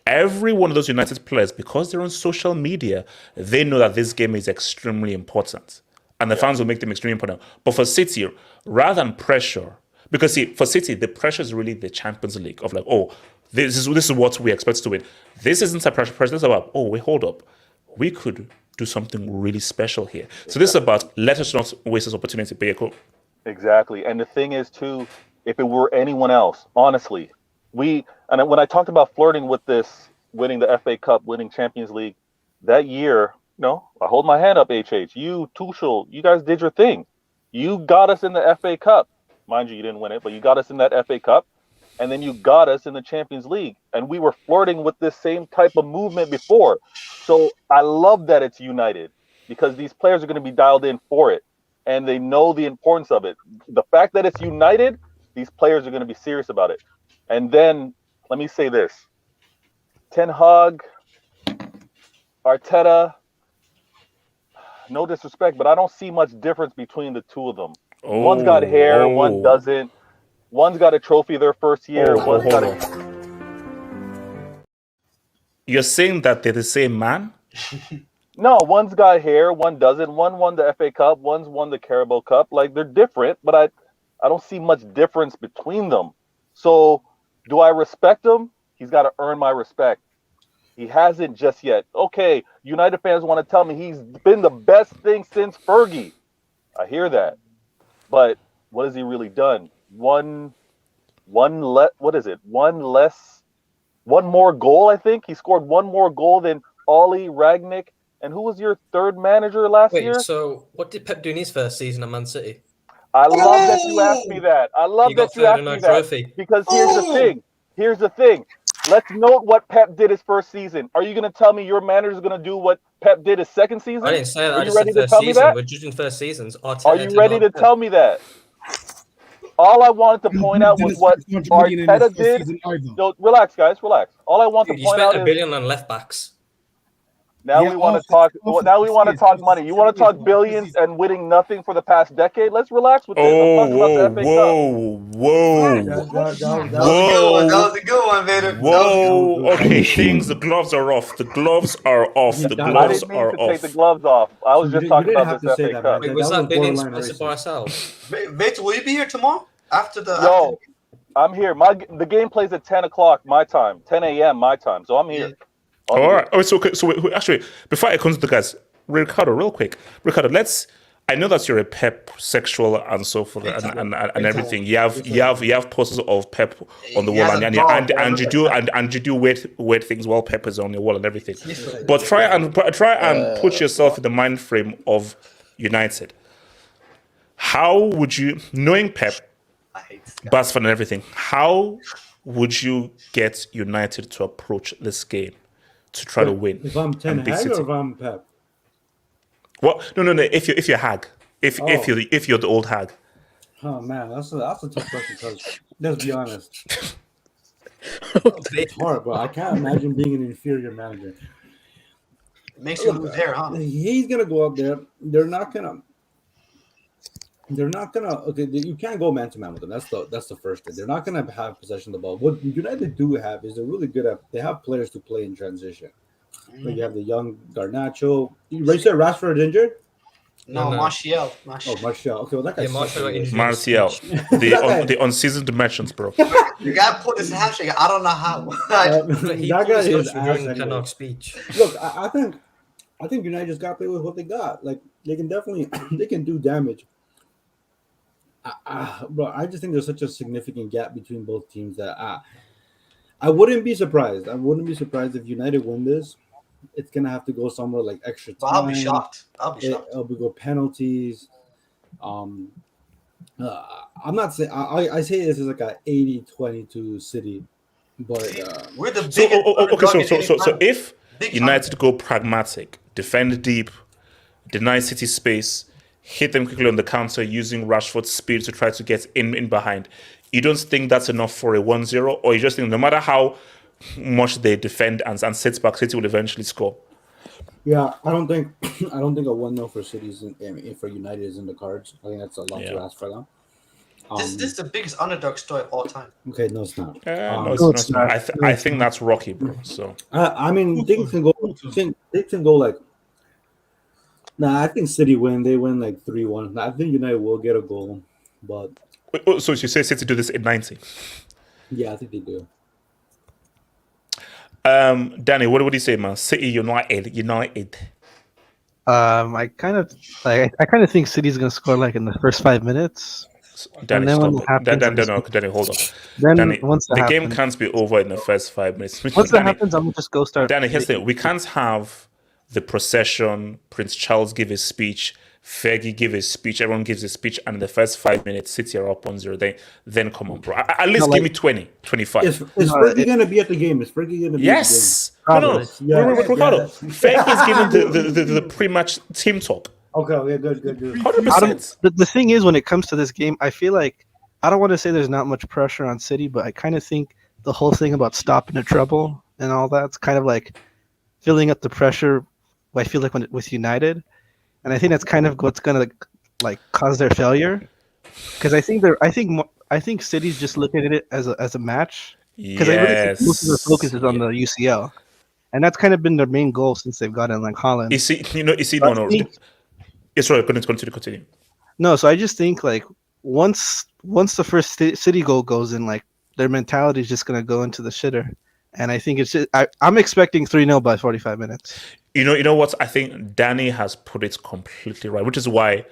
[SPEAKER 1] every one of those United players, because they're on social media, they know that this game is extremely important. And the fans will make them extremely important. But for City, rather than pressure, because see, for City, the pressure is really the Champions League of like, oh, this is what we expect to win. This isn't a pressure. This is about, oh, wait, hold up. We could do something really special here. Exactly. So this is about, let us not waste this opportunity. But yeah, cool.
[SPEAKER 11] Exactly. And the thing is, too, if it were anyone else, honestly, when I talked about flirting with this, winning the FA Cup, winning Champions League, that year, I hold my hand up, HH. You, Tuchel, you guys did your thing. You got us in the FA Cup. Mind you didn't win it, but you got us in that FA Cup. And then you got us in the Champions League. And we were flirting with this same type of movement before. So I love that it's United, because these players are going to be dialed in for it. And they know the importance of it. The fact that it's United, these players are going to be serious about it. And then, let me say this. Ten Hag, Arteta, no disrespect, but I don't see much difference between the two of them. One's got hair, one doesn't. One's got a trophy their first year. One's got
[SPEAKER 1] You're saying that they're the same man?
[SPEAKER 11] No, one's got hair, one doesn't. One won the FA Cup, one's won the Carabao Cup. Like, they're different, but I don't see much difference between them. So, do I respect him? He's got to earn my respect. He hasn't just yet. Okay, United fans want to tell me he's been the best thing since Fergie. I hear that. But what has he really done? One more goal, I think. He scored one more goal than Ollie, Ragnick. And who was your third manager last year?
[SPEAKER 6] So what did Pep do in his first season at Man City?
[SPEAKER 11] I love that you asked me that. I love that you asked me that.
[SPEAKER 6] Trophy.
[SPEAKER 11] Because here's the thing. Let's note what Pep did his first season. Are you going to tell me your manager is going to do what Pep did his second season?
[SPEAKER 6] I didn't say that.
[SPEAKER 11] Are
[SPEAKER 6] I
[SPEAKER 11] you
[SPEAKER 6] just
[SPEAKER 11] ready
[SPEAKER 6] said
[SPEAKER 11] to
[SPEAKER 6] first
[SPEAKER 11] tell me
[SPEAKER 6] season.
[SPEAKER 11] that?
[SPEAKER 6] We're judging first seasons.
[SPEAKER 11] Are you ready to tell me that? All I wanted to point out was what Arteta did. No, relax, guys, relax. All I want to point out is
[SPEAKER 6] $1 billion on left backs.
[SPEAKER 11] Now we want to talk. Now we want to talk money. You want to talk billions and winning nothing for the past decade? Let's relax with this. I'm talking about the FA Cup.
[SPEAKER 9] That was a good one, Vader.
[SPEAKER 1] Whoa. Okay, the gloves are off. The gloves are off. The gloves
[SPEAKER 11] I didn't mean
[SPEAKER 1] are
[SPEAKER 11] to
[SPEAKER 1] off.
[SPEAKER 11] take the gloves off. I was just talking about this FA Cup.
[SPEAKER 6] Wait, was that billion sponsored by ourselves?
[SPEAKER 9] Vader, will you be here tomorrow? After the...
[SPEAKER 11] Yo, I'm here. The game plays at 10 o'clock my time, 10 a.m. my time, so I'm here.
[SPEAKER 1] All right. Oh, so actually, before I come to the guys, Ricardo, real quick. Ricardo, I know that you're a Pep sexual and so forth and everything. You have posters of Pep on the wall and you do weird things while Pep is on your wall and everything. But try and put yourself in the mind frame of United. How would you, knowing Pep, Basford and everything, how would you get United to approach this game to try to win?
[SPEAKER 5] If I'm Ten Hag or if I'm Pep?
[SPEAKER 1] What? No. If you're Hag, if you're the old Hag.
[SPEAKER 5] Oh man, that's a tough question because let's be honest, it's hard, but I can't imagine being an inferior manager.
[SPEAKER 9] Makes you lose hair, huh?
[SPEAKER 5] He's gonna go up there. They're not gonna. Okay, you can't go man to man with them. That's the first thing. They're not gonna have possession of the ball. What United do have is they're really good at. They have players to play in transition. Like you have the young Garnacho. You said Rashford injured?
[SPEAKER 9] No, Martial.
[SPEAKER 5] Oh, Martial. Okay, well that guy's
[SPEAKER 1] Martial. The unseasoned dimensions, bro.
[SPEAKER 9] The guy put his hamstring. I don't know how.
[SPEAKER 5] That guy is
[SPEAKER 6] cannot speech.
[SPEAKER 5] Look, I think United just got to play with what they got. Like they can definitely they can do damage. Bro, I just think there's such a significant gap between both teams that I wouldn't be surprised. I wouldn't be surprised if United win this. It's gonna have to go somewhere like extra time.
[SPEAKER 9] I'll be shocked.
[SPEAKER 5] It'll go penalties. I'm not saying I say this is like a 80-20 to City, but
[SPEAKER 9] we're the biggest.
[SPEAKER 1] So if United go pragmatic, defend deep, deny City space, hit them quickly on the counter using Rashford's speed to try to get in behind, you don't think that's enough for a 1-0, or you just think no matter how much they defend and sit back, City will eventually score?
[SPEAKER 5] Yeah, I don't think a 1-0 for City's for United is in the cards. I think that's a lot to ask for them.
[SPEAKER 9] This is the biggest underdog story of all time.
[SPEAKER 5] Okay, no, it's not.
[SPEAKER 1] It's not. I think that's Rocky, bro. So
[SPEAKER 5] I mean, things can go. They can go like. Nah, I think City win. They win like 3-1. I think United will get a goal, but.
[SPEAKER 1] So you say City do this in 90?
[SPEAKER 5] Yeah, I think they do.
[SPEAKER 1] Danny, what would you say, man? City United.
[SPEAKER 10] I kind of think City's gonna score like in the first 5 minutes.
[SPEAKER 1] Danny, hold on. Danny,
[SPEAKER 10] once
[SPEAKER 1] the game can't be over in the first 5 minutes.
[SPEAKER 10] Once that happens, I'm gonna just go start.
[SPEAKER 1] Danny, here's the thing. We can't have the procession, Prince Charles give his speech, Fergie give his speech, everyone gives his speech, and in the first 5 minutes, City are up 1-0. Then come on, bro. At least give me 20, 25.
[SPEAKER 5] Is Fergie going to be at the game? Is Fergie going to be
[SPEAKER 1] Yes.
[SPEAKER 5] at the game?
[SPEAKER 1] Ricardo. Fergie's giving the pre-match team talk.
[SPEAKER 5] Okay, good.
[SPEAKER 1] 100%.
[SPEAKER 10] The thing is, when it comes to this game, I feel like, I don't want to say there's not much pressure on City, but I kind of think the whole thing about stopping a treble and all that's kind of like filling up the pressure, I feel like with United. And I think that's kind of what's going to like cause their failure, because I think City's just looking at it as a match, because I really think most of their focus is on the UCL, and that's kind of been their main goal since they've gotten like Holland. Continue. No, so I just think like once the first City goal goes in, like their mentality is just going to go into the shitter, And I think I'm expecting 3-0 by 45 minutes.
[SPEAKER 1] You know what? I think Danny has put it completely right, which is why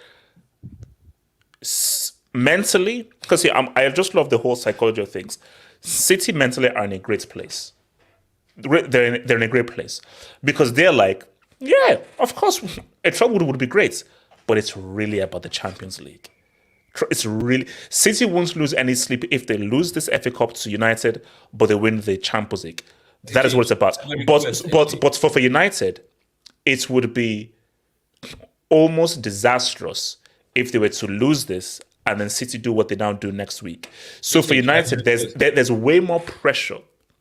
[SPEAKER 1] mentally, because I just love the whole psychology of things. City mentally are in a great place. They're in a great place because they're like, yeah, of course, a treble would be great, but it's really about the Champions League. It's really City won't lose any sleep if they lose this FA Cup to United, but they win the Champions League. That is what it's about. But for United, it would be almost disastrous if they were to lose this and then City do what they now do next week. So for United, there's way more pressure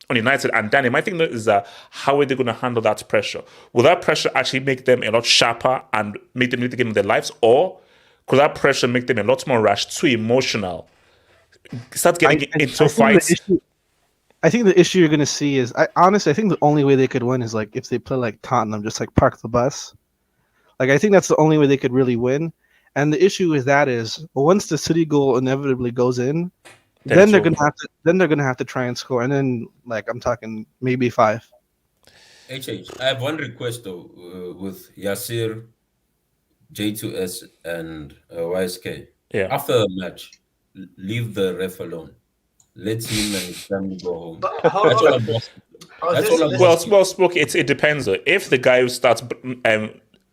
[SPEAKER 1] on United. And Danny, my thing is how are they going to handle that pressure? Will that pressure actually make them a lot sharper and make them lead the game of their lives, or could that pressure make them a lot more rash, too emotional, start getting into fights?
[SPEAKER 10] I think the issue you're going to see is, honestly, I think the only way they could win is like if they play like Tottenham, just like park the bus. Like I think that's the only way they could really win. And the issue with that is once the City goal inevitably goes in, then they're gonna have to try and score. And then like I'm talking maybe 5.
[SPEAKER 7] HH, I have one request though with Yasir, J2S, and YSK.
[SPEAKER 1] Yeah.
[SPEAKER 7] After the match, leave the ref alone. Let him and his family go home. That's all I'm asking.
[SPEAKER 1] Well, Spoke. It depends. If the guy who starts,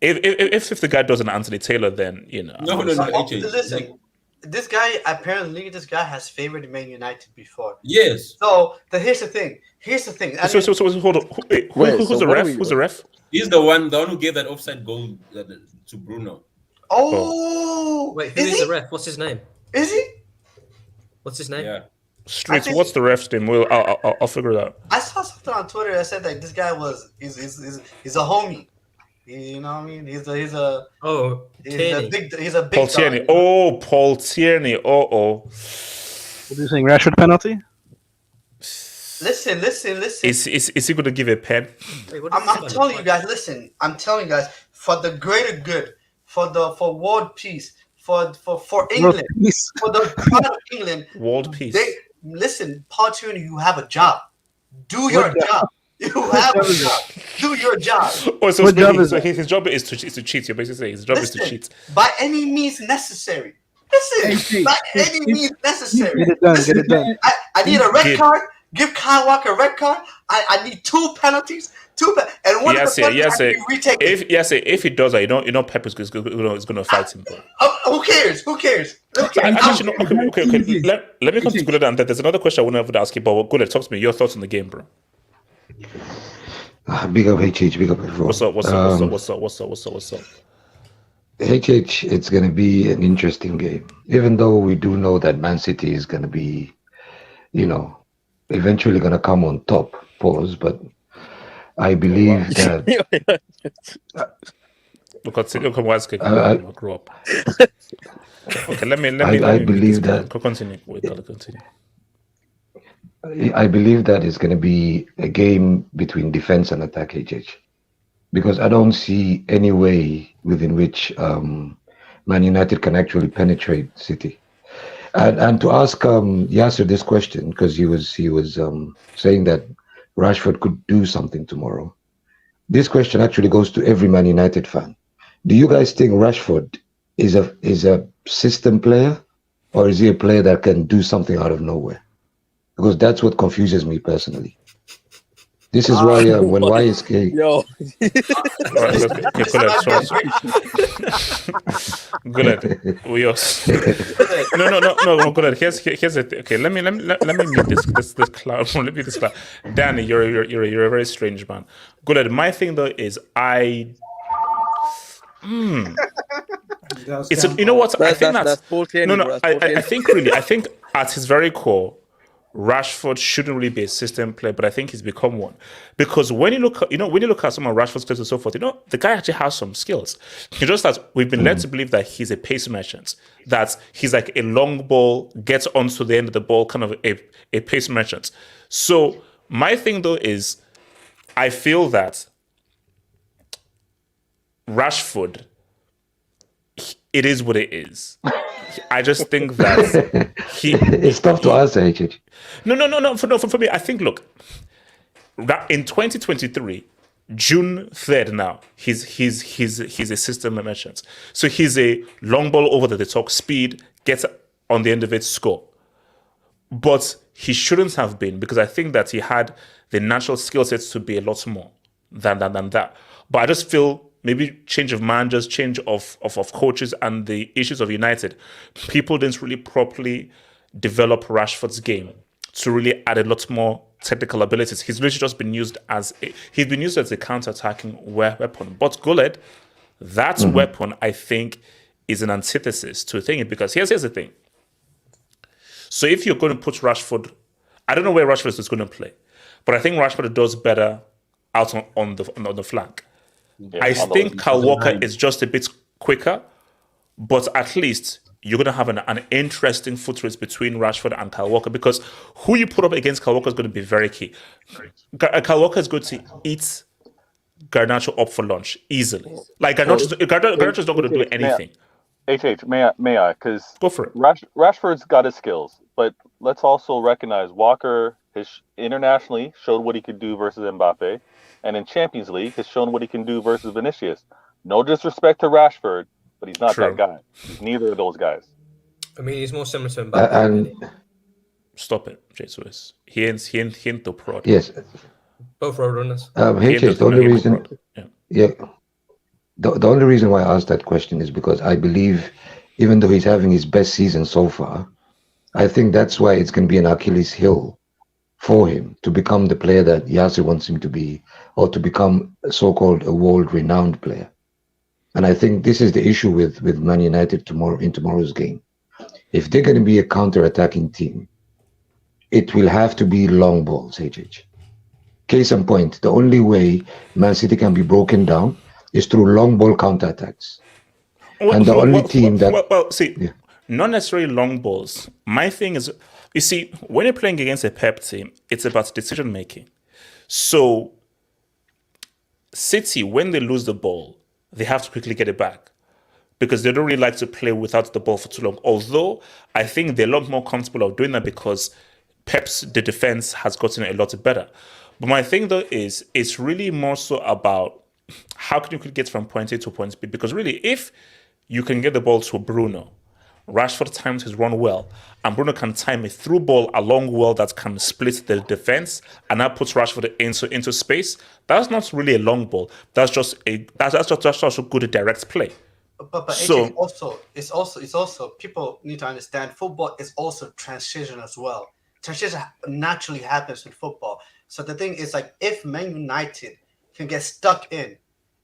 [SPEAKER 1] if the guy doesn't Anthony Taylor, then you know.
[SPEAKER 7] No.
[SPEAKER 9] Listen, this guy apparently has favored Man United before.
[SPEAKER 7] Yes.
[SPEAKER 9] So here's the thing.
[SPEAKER 1] So hold on. Who's the ref? Who's the ref?
[SPEAKER 7] He's the one who gave that offside goal to Bruno.
[SPEAKER 9] Oh,
[SPEAKER 6] wait, who is the ref? What's his name?
[SPEAKER 9] Is he?
[SPEAKER 6] What's his name?
[SPEAKER 1] Yeah. Streets. What's the ref's name? I'll figure it out.
[SPEAKER 9] I saw something on Twitter that said that this guy he's a homie. You know what I mean? He's a big
[SPEAKER 1] Paul Tierney.
[SPEAKER 9] dog.
[SPEAKER 1] Oh, Paul Tierney.
[SPEAKER 10] What are you saying? Rashford penalty?
[SPEAKER 9] Listen.
[SPEAKER 1] Is he going to give a pen?
[SPEAKER 9] Wait, I'm telling you guys. Listen, I'm telling you guys, for the greater good, for world peace, for England, for the pride of England,
[SPEAKER 1] world peace.
[SPEAKER 9] Listen, Paul Tierney, you have a job. Do your job. You have a job. Do your job.
[SPEAKER 1] Oh, so his job is to cheat. You're basically saying his job is to cheat.
[SPEAKER 9] By any means necessary. Listen, by any means necessary.
[SPEAKER 10] Get it done.
[SPEAKER 9] I need a red card. Give Kyle Walker a red card. I need 2 penalties. And one of the penalties retaken.
[SPEAKER 1] If he does that, you know Pep is going to fight him, bro.
[SPEAKER 9] Who cares? Okay.
[SPEAKER 1] Let me come to Guled. There's another question I want to ask you, but Guled, talk to me. Your thoughts on the game, bro.
[SPEAKER 8] Big up HH, big up everyone.
[SPEAKER 1] What's up?
[SPEAKER 8] HH, it's going to be an interesting game. Even though we do know that Man City is going to be, eventually going to come on top, but I believe that...
[SPEAKER 1] Look at what's going to grow up. Okay, let me
[SPEAKER 8] I believe that...
[SPEAKER 1] Continue.
[SPEAKER 8] I believe that it's going to be a game between defense and attack, HH, because I don't see any way within which Man United can actually penetrate City. And to ask Yasser this question, because he was saying that Rashford could do something tomorrow. This question actually goes to every Man United fan. Do you guys think Rashford is a system player, or is he a player that can do something out of nowhere? Because that's what confuses me personally. This is why when YSK...
[SPEAKER 3] Yo.
[SPEAKER 1] Good. No. Good. Here's it. Okay, let me meet this cloud. Let me meet this cloud. Danny, you're a very strange man. Good. My thing though is it's you know what? I think that's I think at his very core, Rashford shouldn't really be a system player, but I think he's become one. Because when you look at some of Rashford's skills and so forth, the guy actually has some skills. It's just that we've been led to believe that he's a pace merchant, that he's like a long ball, gets onto the end of the ball, kind of a pace merchant. So my thing though is, I feel that Rashford, it is what it is. I just think that
[SPEAKER 8] it's tough to answer, HH.
[SPEAKER 1] No. For me, I think, look, in 2023, June 3rd now, he's a system merchant. So he's a long ball over the top, speed, gets on the end of it, score. But he shouldn't have been, because I think that he had the natural skill sets to be a lot more than that. But I just feel maybe change of managers, change of coaches, and the issues of United, people didn't really properly develop Rashford's game to really add a lot more technical abilities. He's literally just been used as a counter-attacking weapon. But Guled, that weapon, I think, is an antithesis to a thing, because here's the thing. So if you're going to put Rashford, I don't know where Rashford is going to play, but I think Rashford does better out on the flank.
[SPEAKER 11] Yeah,
[SPEAKER 1] I think Kyle Walker is just a bit quicker, but at least you're going to have an interesting foot race between Rashford and Kyle Walker, because who you put up against Kyle Walker is going to be very key. Kyle Walker is going to eat Garnacho up for lunch easily. Like Garnacho's not going to do anything.
[SPEAKER 11] May I? Because
[SPEAKER 1] go for it.
[SPEAKER 11] Rashford's got his skills, but let's also recognize Walker has internationally showed what he could do versus Mbappe, and in Champions League has shown what he can do versus Vinicius. No disrespect to Rashford, but he's not that guy. He's neither of those guys.
[SPEAKER 6] I mean, he's more similar to Mbappe.
[SPEAKER 1] Stop it, Jesus. He ain't the prod.
[SPEAKER 8] Yes.
[SPEAKER 6] Both road runners.
[SPEAKER 8] The only reason, the only reason why I asked that question is because I believe, even though he's having his best season so far, I think that's why it's going to be an Achilles heel for him to become the player that Yasser wants him to be, or to become so-called a world-renowned player. And I think this is the issue with Man United in tomorrow's game. If they're going to be a counter-attacking team, it will have to be long balls, HH. Case in point, the only way Man City can be broken down is through long ball counter-attacks. And the only team that...
[SPEAKER 1] Not necessarily long balls. My thing is, you see, when you're playing against a Pep team, it's about decision-making. So, City, when they lose the ball, they have to quickly get it back, because they don't really like to play without the ball for too long. Although, I think they're a lot more comfortable of doing that because the defense has gotten a lot better. But my thing, though, is it's really more so about how can you quickly get from point A to point B? Because really, if you can get the ball to Bruno, Rashford times his run well, and Bruno can time a through ball along well that can split the defense, and that puts Rashford into space. That's not really a long ball. That's just a good direct play.
[SPEAKER 9] But
[SPEAKER 1] So
[SPEAKER 9] it's also people need to understand football is also transition as well. Transition naturally happens in football. So the thing is, like, if Man United can get stuck in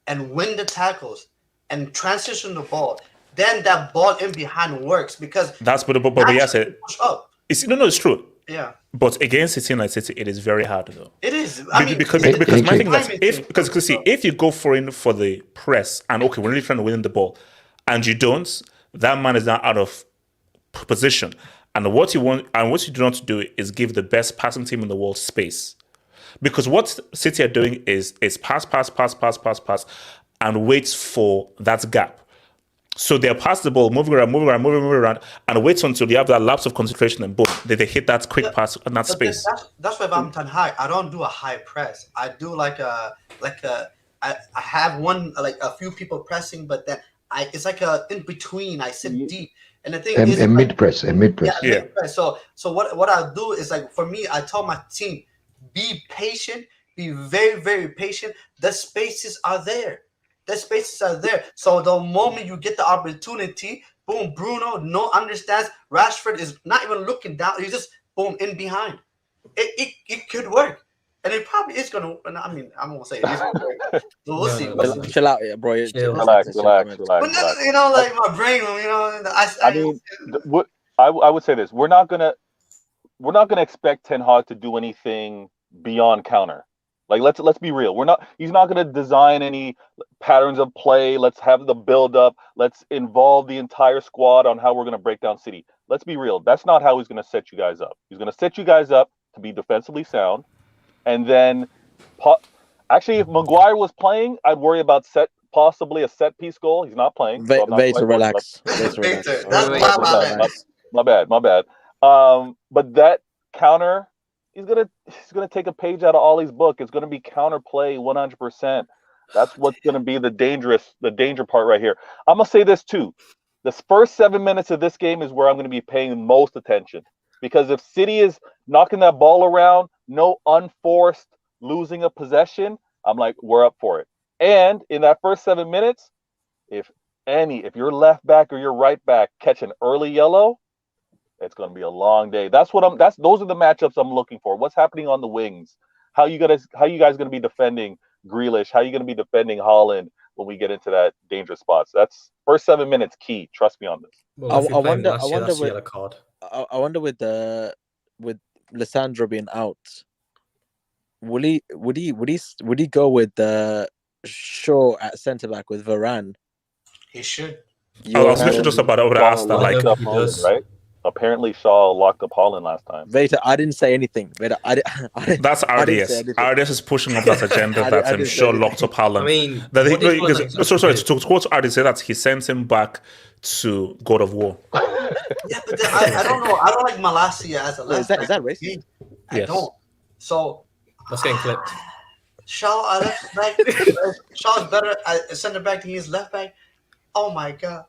[SPEAKER 9] and win the tackles and transition the ball, then that ball in behind works, because
[SPEAKER 1] that's but yes, it's true.
[SPEAKER 9] Yeah.
[SPEAKER 1] But against City and City, it is very hard though.
[SPEAKER 9] It is.
[SPEAKER 1] Because my thing is that if you go for the press and okay, we're really trying to win the ball, and you don't, that man is now out of position. And what you do not do is give the best passing team in the world space. Because what City are doing is pass, and waits for that gap. So they'll pass the ball, moving around, and wait until you have that lapse of concentration, and boom, they hit that quick pass in that space.
[SPEAKER 9] That's why I'm tan high. I don't do a high press. I do I have one, like a few people pressing, but then it's like a in between. I sit deep, and the thing is
[SPEAKER 8] a mid press.
[SPEAKER 9] Yeah, mid press. So what I do is, like, for me, I tell my team, be patient, be very, very patient. The spaces are there. So the moment you get the opportunity, boom, Bruno understands. Rashford is not even looking down. He's just boom in behind. It could work, and it probably is gonna. I mean, I'm gonna say it is gonna work. So we'll see.
[SPEAKER 3] Chill out, bro.
[SPEAKER 11] Relax.
[SPEAKER 9] But you know, like my brain,
[SPEAKER 11] I would say this: we're not gonna expect Ten Hag to do anything beyond counter. Like, let's be real. He's not going to design any patterns of play. Let's have the build up. Let's involve the entire squad on how we're going to break down City. Let's be real. That's not how he's going to set you guys up. He's going to set you guys up to be defensively sound. And then, actually, if Maguire was playing, I'd worry about possibly a set piece goal. He's not playing.
[SPEAKER 3] Vader, relax.
[SPEAKER 11] My bad. But that counter he's gonna take a page out of Ollie's book. It's gonna be counterplay 100%. That's what's gonna be the danger part right here. I'm gonna say this too. The first 7 minutes of this game is where I'm gonna be paying most attention, because if City is knocking that ball around, no unforced losing a possession, I'm like, we're up for it. And in that first 7 minutes, if your left back or your right back catch an early yellow, it's going to be a long day. Those are the matchups I'm looking for. What's happening on the wings? How you guys going to be defending Grealish? How you going to be defending Haaland when we get into that dangerous spots? That's first 7 minutes key. Trust me on this.
[SPEAKER 6] Well,
[SPEAKER 3] I wonder
[SPEAKER 6] that's
[SPEAKER 3] with
[SPEAKER 6] yellow card.
[SPEAKER 3] I wonder with Lissandro being out, would he go with Shaw at centre back with Varane?
[SPEAKER 9] He should.
[SPEAKER 1] I was literally just about to ask that. Like,
[SPEAKER 11] right? Apparently, Shaw locked up Haaland last time.
[SPEAKER 3] Veta, I didn't say anything. Veta,
[SPEAKER 1] that's RDS. RDS is pushing up that agenda that Shaw locked up Haaland.
[SPEAKER 6] I mean,
[SPEAKER 1] sorry, to quote RDS, say that he sent him back to God of War.
[SPEAKER 9] Yeah, but then I don't know. I don't like Malacia as a left back.
[SPEAKER 3] Is that racist?
[SPEAKER 9] I don't. So
[SPEAKER 6] that's getting clipped.
[SPEAKER 9] Shaw, left back. Shaw's better at centre back than he is left back. Oh my god.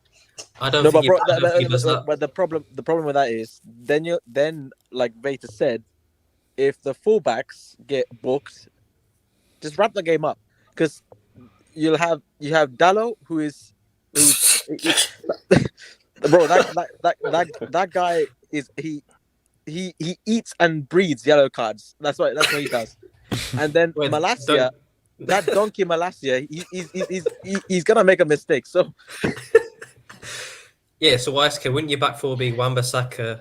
[SPEAKER 6] I don't think
[SPEAKER 3] but the problem with that is then like Veta said, if the fullbacks get booked, just wrap the game up, because you have Dallo who's bro, that guy is he eats and breathes yellow cards. That's what he does. And then Malacia, that donkey Malacia, he's gonna make a mistake. So
[SPEAKER 6] yeah, so YSK, wouldn't your back four be Wan-Bissaka,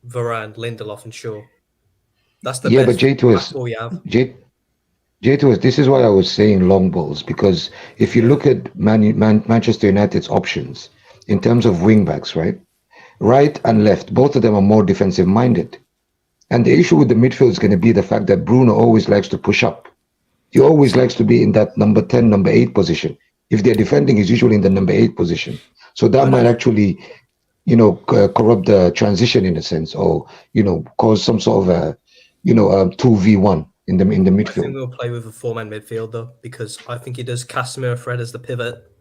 [SPEAKER 6] Varane, Lindelof, and Shaw? That's the best
[SPEAKER 8] but
[SPEAKER 6] back four you have.
[SPEAKER 8] J2S, this is why I was saying long balls, because if you look at Manchester United's options in terms of wing backs, right and left, both of them are more defensive minded. And the issue with the midfield is going to be the fact that Bruno always likes to push up. He always likes to be in that number 10, number 8 position. If they're defending, he's usually in the number 8 position. So that might actually, corrupt the transition in a sense, or, cause some sort of a, 2v1 in the midfield.
[SPEAKER 6] I think we'll play with a 4-man midfield though, because I think he does Casemiro, Fred as the pivot,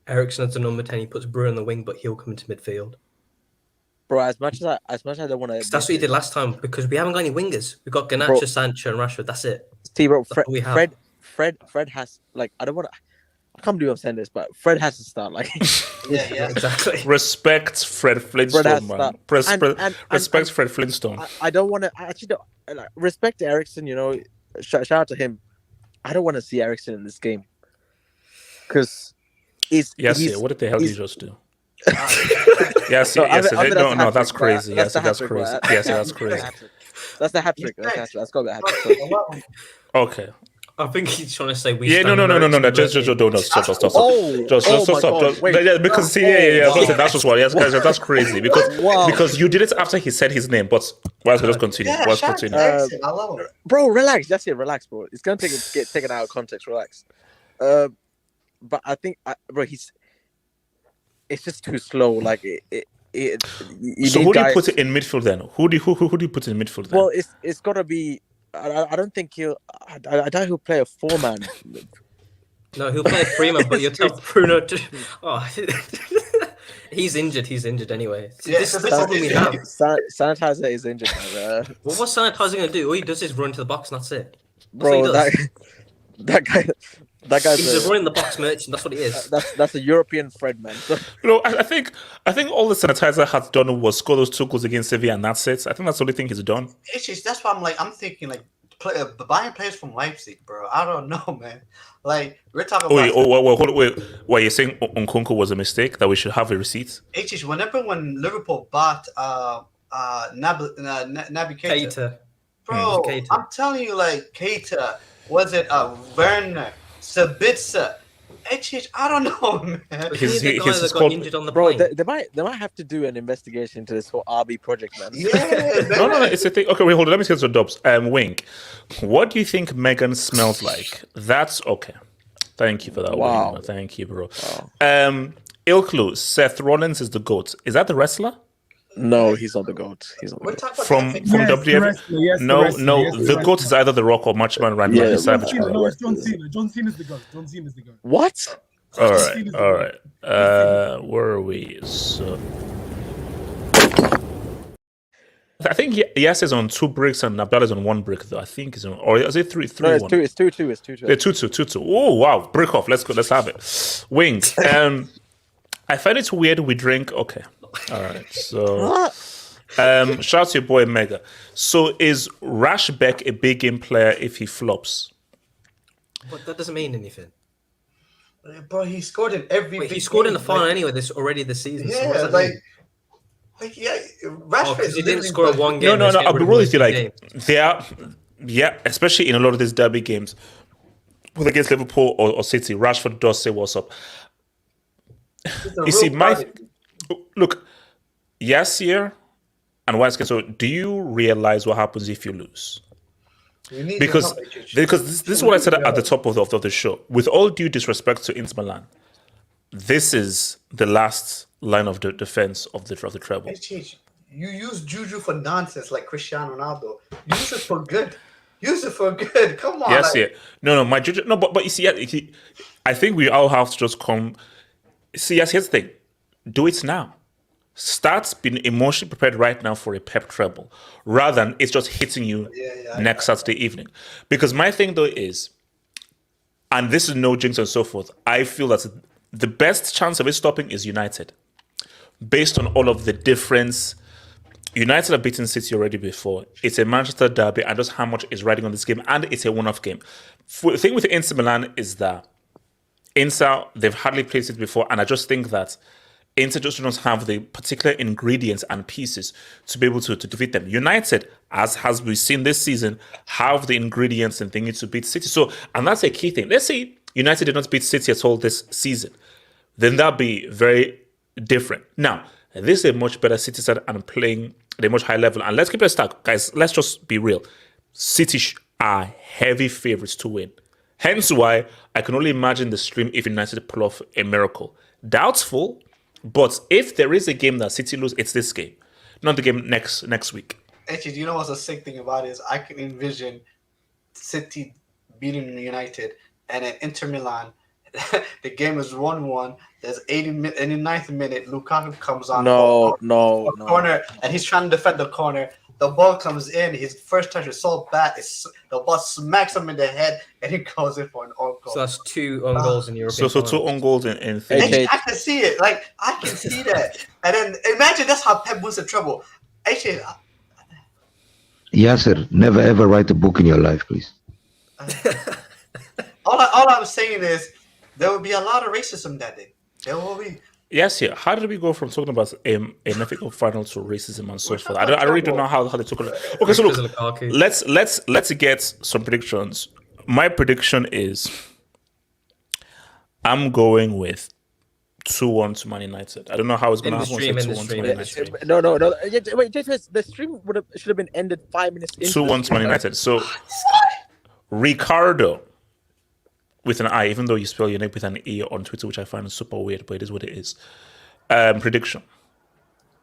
[SPEAKER 6] Eriksen as the number 10. He puts Bruno on the wing, but he'll come into midfield.
[SPEAKER 3] Bro, as much as I don't want to.
[SPEAKER 6] That's what he did last time, because we haven't got any wingers. We've got Garnacho, Sancho, and Rashford. That's it.
[SPEAKER 3] Bro, Fred has, like, I don't want to. I can't believe I'm saying this, but Fred has to start. Like,
[SPEAKER 9] yeah,
[SPEAKER 6] exactly.
[SPEAKER 1] Respect Fred Flintstone, man. Respect Fred Flintstone.
[SPEAKER 3] I don't want to. I actually don't respect Eriksen. Shout out to him. I don't want to see Eriksen in this game, because
[SPEAKER 1] what did the hell did you just do? No, that's crazy. Yes, that's crazy. Yes, that's crazy.
[SPEAKER 3] That's the hat trick. Let's go with the hat trick.
[SPEAKER 1] Okay.
[SPEAKER 6] I think he's trying to say we.
[SPEAKER 1] Yeah, no. Just don't stop. Stop. Wait, because that's just what. Yes, guys, that's crazy because you did it after he said his name. But let's just continue. Let's continue.
[SPEAKER 3] Bro, relax. That's it. Relax, bro. It's gonna get taken out of context. Relax. But I think, bro, it's just too slow. Like
[SPEAKER 1] so who do you put it in midfield then? Who do you put in midfield then?
[SPEAKER 3] Well, it's gotta be. I don't think I doubt he'll play a 4-man.
[SPEAKER 6] No, he'll play a 3-man, but you'll tell Bruno to. Oh, he's injured. He's injured anyway. This is the problem we have.
[SPEAKER 3] Sanitizer is injured.
[SPEAKER 6] Well, what's Sanitizer going to do? All he does is run to the box, and that's it.
[SPEAKER 3] Bro, that guy's
[SPEAKER 6] he's a run in the box merchant. That's what he is.
[SPEAKER 3] That's a European Fred, man.
[SPEAKER 1] I think all the Sanitizer has done was score those 2 goals against Sevilla, and that's it. I think that's the only thing he's done.
[SPEAKER 9] It's just, that's why I'm thinking buying players from Leipzig, bro. I don't know, man. Like, we're talking about.
[SPEAKER 1] Wait, you're saying Nkunku was a mistake, that we should have a receipt?
[SPEAKER 9] It's just when Liverpool bought Naby Keita, bro, Keita. I'm telling you, like, Keita, was it Werner, Sabitzer? I don't know, man.
[SPEAKER 6] He's got injured on the
[SPEAKER 3] plane.
[SPEAKER 6] Bro,
[SPEAKER 3] they might have to do an investigation into this whole RB project, man.
[SPEAKER 9] Yeah,
[SPEAKER 1] no, it's a thing. Okay, wait, hold on. Let me get some dubs. Wink. What do you think Megan smells like? That's okay. Thank you for that.
[SPEAKER 3] Wow.
[SPEAKER 1] Thank you, bro. Ilklu, Seth Rollins is the GOAT. Is that the wrestler?
[SPEAKER 3] No, he's not the GOAT. He's not the
[SPEAKER 9] We're
[SPEAKER 3] GOAT.
[SPEAKER 9] talking about
[SPEAKER 1] From
[SPEAKER 9] Epic.
[SPEAKER 2] Yes, the
[SPEAKER 1] WDF?
[SPEAKER 2] wrestler, yes, the
[SPEAKER 1] No,
[SPEAKER 2] wrestler,
[SPEAKER 1] no.
[SPEAKER 2] yes,
[SPEAKER 1] The GOAT is
[SPEAKER 2] wrestler.
[SPEAKER 1] either The Rock or Matchman Randy
[SPEAKER 3] Yeah.
[SPEAKER 2] John
[SPEAKER 1] Savage.
[SPEAKER 2] Cena. No, it's John Cena. John Cena's the GOAT. John Cena's the GOAT.
[SPEAKER 3] What?
[SPEAKER 1] All
[SPEAKER 2] John
[SPEAKER 1] right,
[SPEAKER 2] Cena's the
[SPEAKER 1] all
[SPEAKER 2] GOAT.
[SPEAKER 1] right. Where are we? So, I think Yas is on 2 bricks and Abdallah is on 1 brick, though. I think is on, or is it 3
[SPEAKER 3] No, it's
[SPEAKER 1] 1?
[SPEAKER 3] 2. It's 2-2. It's 2-2.
[SPEAKER 1] Yeah, 2-2. Oh wow, brick off. Let's go. Let's have it. Wing. I find it weird we drink. Okay, all right. So, shout out to your boy Mega. So, is Rashbeck a big game player if he flops?
[SPEAKER 6] But that doesn't mean anything.
[SPEAKER 9] Bro, he scored in every.
[SPEAKER 6] Wait, he
[SPEAKER 9] big
[SPEAKER 6] scored in
[SPEAKER 9] game,
[SPEAKER 6] the final
[SPEAKER 9] like-
[SPEAKER 6] anyway. This season. so what
[SPEAKER 9] Yeah,
[SPEAKER 6] does that
[SPEAKER 9] like,
[SPEAKER 6] mean?
[SPEAKER 9] yeah,
[SPEAKER 6] Oh,
[SPEAKER 9] Rashford.
[SPEAKER 6] because he didn't score one game.
[SPEAKER 1] No.
[SPEAKER 6] he's getting
[SPEAKER 1] I'll be
[SPEAKER 6] rid of
[SPEAKER 1] real
[SPEAKER 6] one
[SPEAKER 1] with you.
[SPEAKER 6] game.
[SPEAKER 1] Like, they are, yeah, especially in a lot of these derby games, whether against Liverpool or City, Rashford does say what's up. You see, look, Yassir and Watkins. So, do you realize what happens if you lose? Because this is what I said at the top of the show. With all due disrespect to Inter Milan, this is the last line of the defense of the treble.
[SPEAKER 9] You use Juju for nonsense like Cristiano Ronaldo. Use it for good. Use it for good. Come on.
[SPEAKER 1] Yes,
[SPEAKER 9] like,
[SPEAKER 1] yeah. No, my Juju. No, but you see, I think we all have to just come. See, yes, here's the thing. Do it now. Start being emotionally prepared right now for a Pep treble, rather than it's just hitting you next Saturday evening. Because my thing though is, and this is no jinx and so forth, I feel that the best chance of it stopping is United. Based on all of the difference, United have beaten City already before. It's a Manchester derby and just how much is riding on this game, and it's a one-off game. The thing with Inter Milan is that Inter, they've hardly played it before, and I just think that Inter just do not have the particular ingredients and pieces to be able to defeat them. United, as has been seen this season, have the ingredients and things to beat City. So, and that's a key thing. Let's say United did not beat City at all this season, then that'd be very different. Now, this is a much better City side and playing at a much higher level. And let's keep it a stack, guys. Let's just be real. City are heavy favorites to win. Hence why I can only imagine the stream if United pull off a miracle. Doubtful. But if there is a game that City lose, it's this game, not the game next week.
[SPEAKER 9] Actually, you know what's the sick thing about it is I can envision City beating United and then Inter Milan. The game is 1-1. There's 89th minute. Lukaku comes on.
[SPEAKER 3] No.
[SPEAKER 9] Corner, and he's trying to defend the corner. The ball comes in. His first touch is so bad. The ball smacks him in the head, and he goes in for an own goal.
[SPEAKER 6] So that's 2 own goals in European.
[SPEAKER 1] So 2 own goals in
[SPEAKER 3] Hey,
[SPEAKER 9] I can see it. Like I can see that. And then imagine that's how Pep wins the treble. Actually,
[SPEAKER 8] Yasser, never ever write a book in your life, please.
[SPEAKER 9] all I'm saying is there will be a lot of racism that day. There will be.
[SPEAKER 1] Yes, yeah. How did we go from talking about a mythical final to racism and so forth? I really don't know how they took it. Okay, so look, let's get some predictions. My prediction is I'm going with 2-1 to Man United. I don't know how it's going to happen. 2-1 to Man United.
[SPEAKER 3] No. Wait, the stream should have been ended 5 minutes into
[SPEAKER 1] 2-1 to Man United. So Ricardo with an I, even though you spell your name with an E on Twitter, which I find super weird, but it is what it is. Prediction.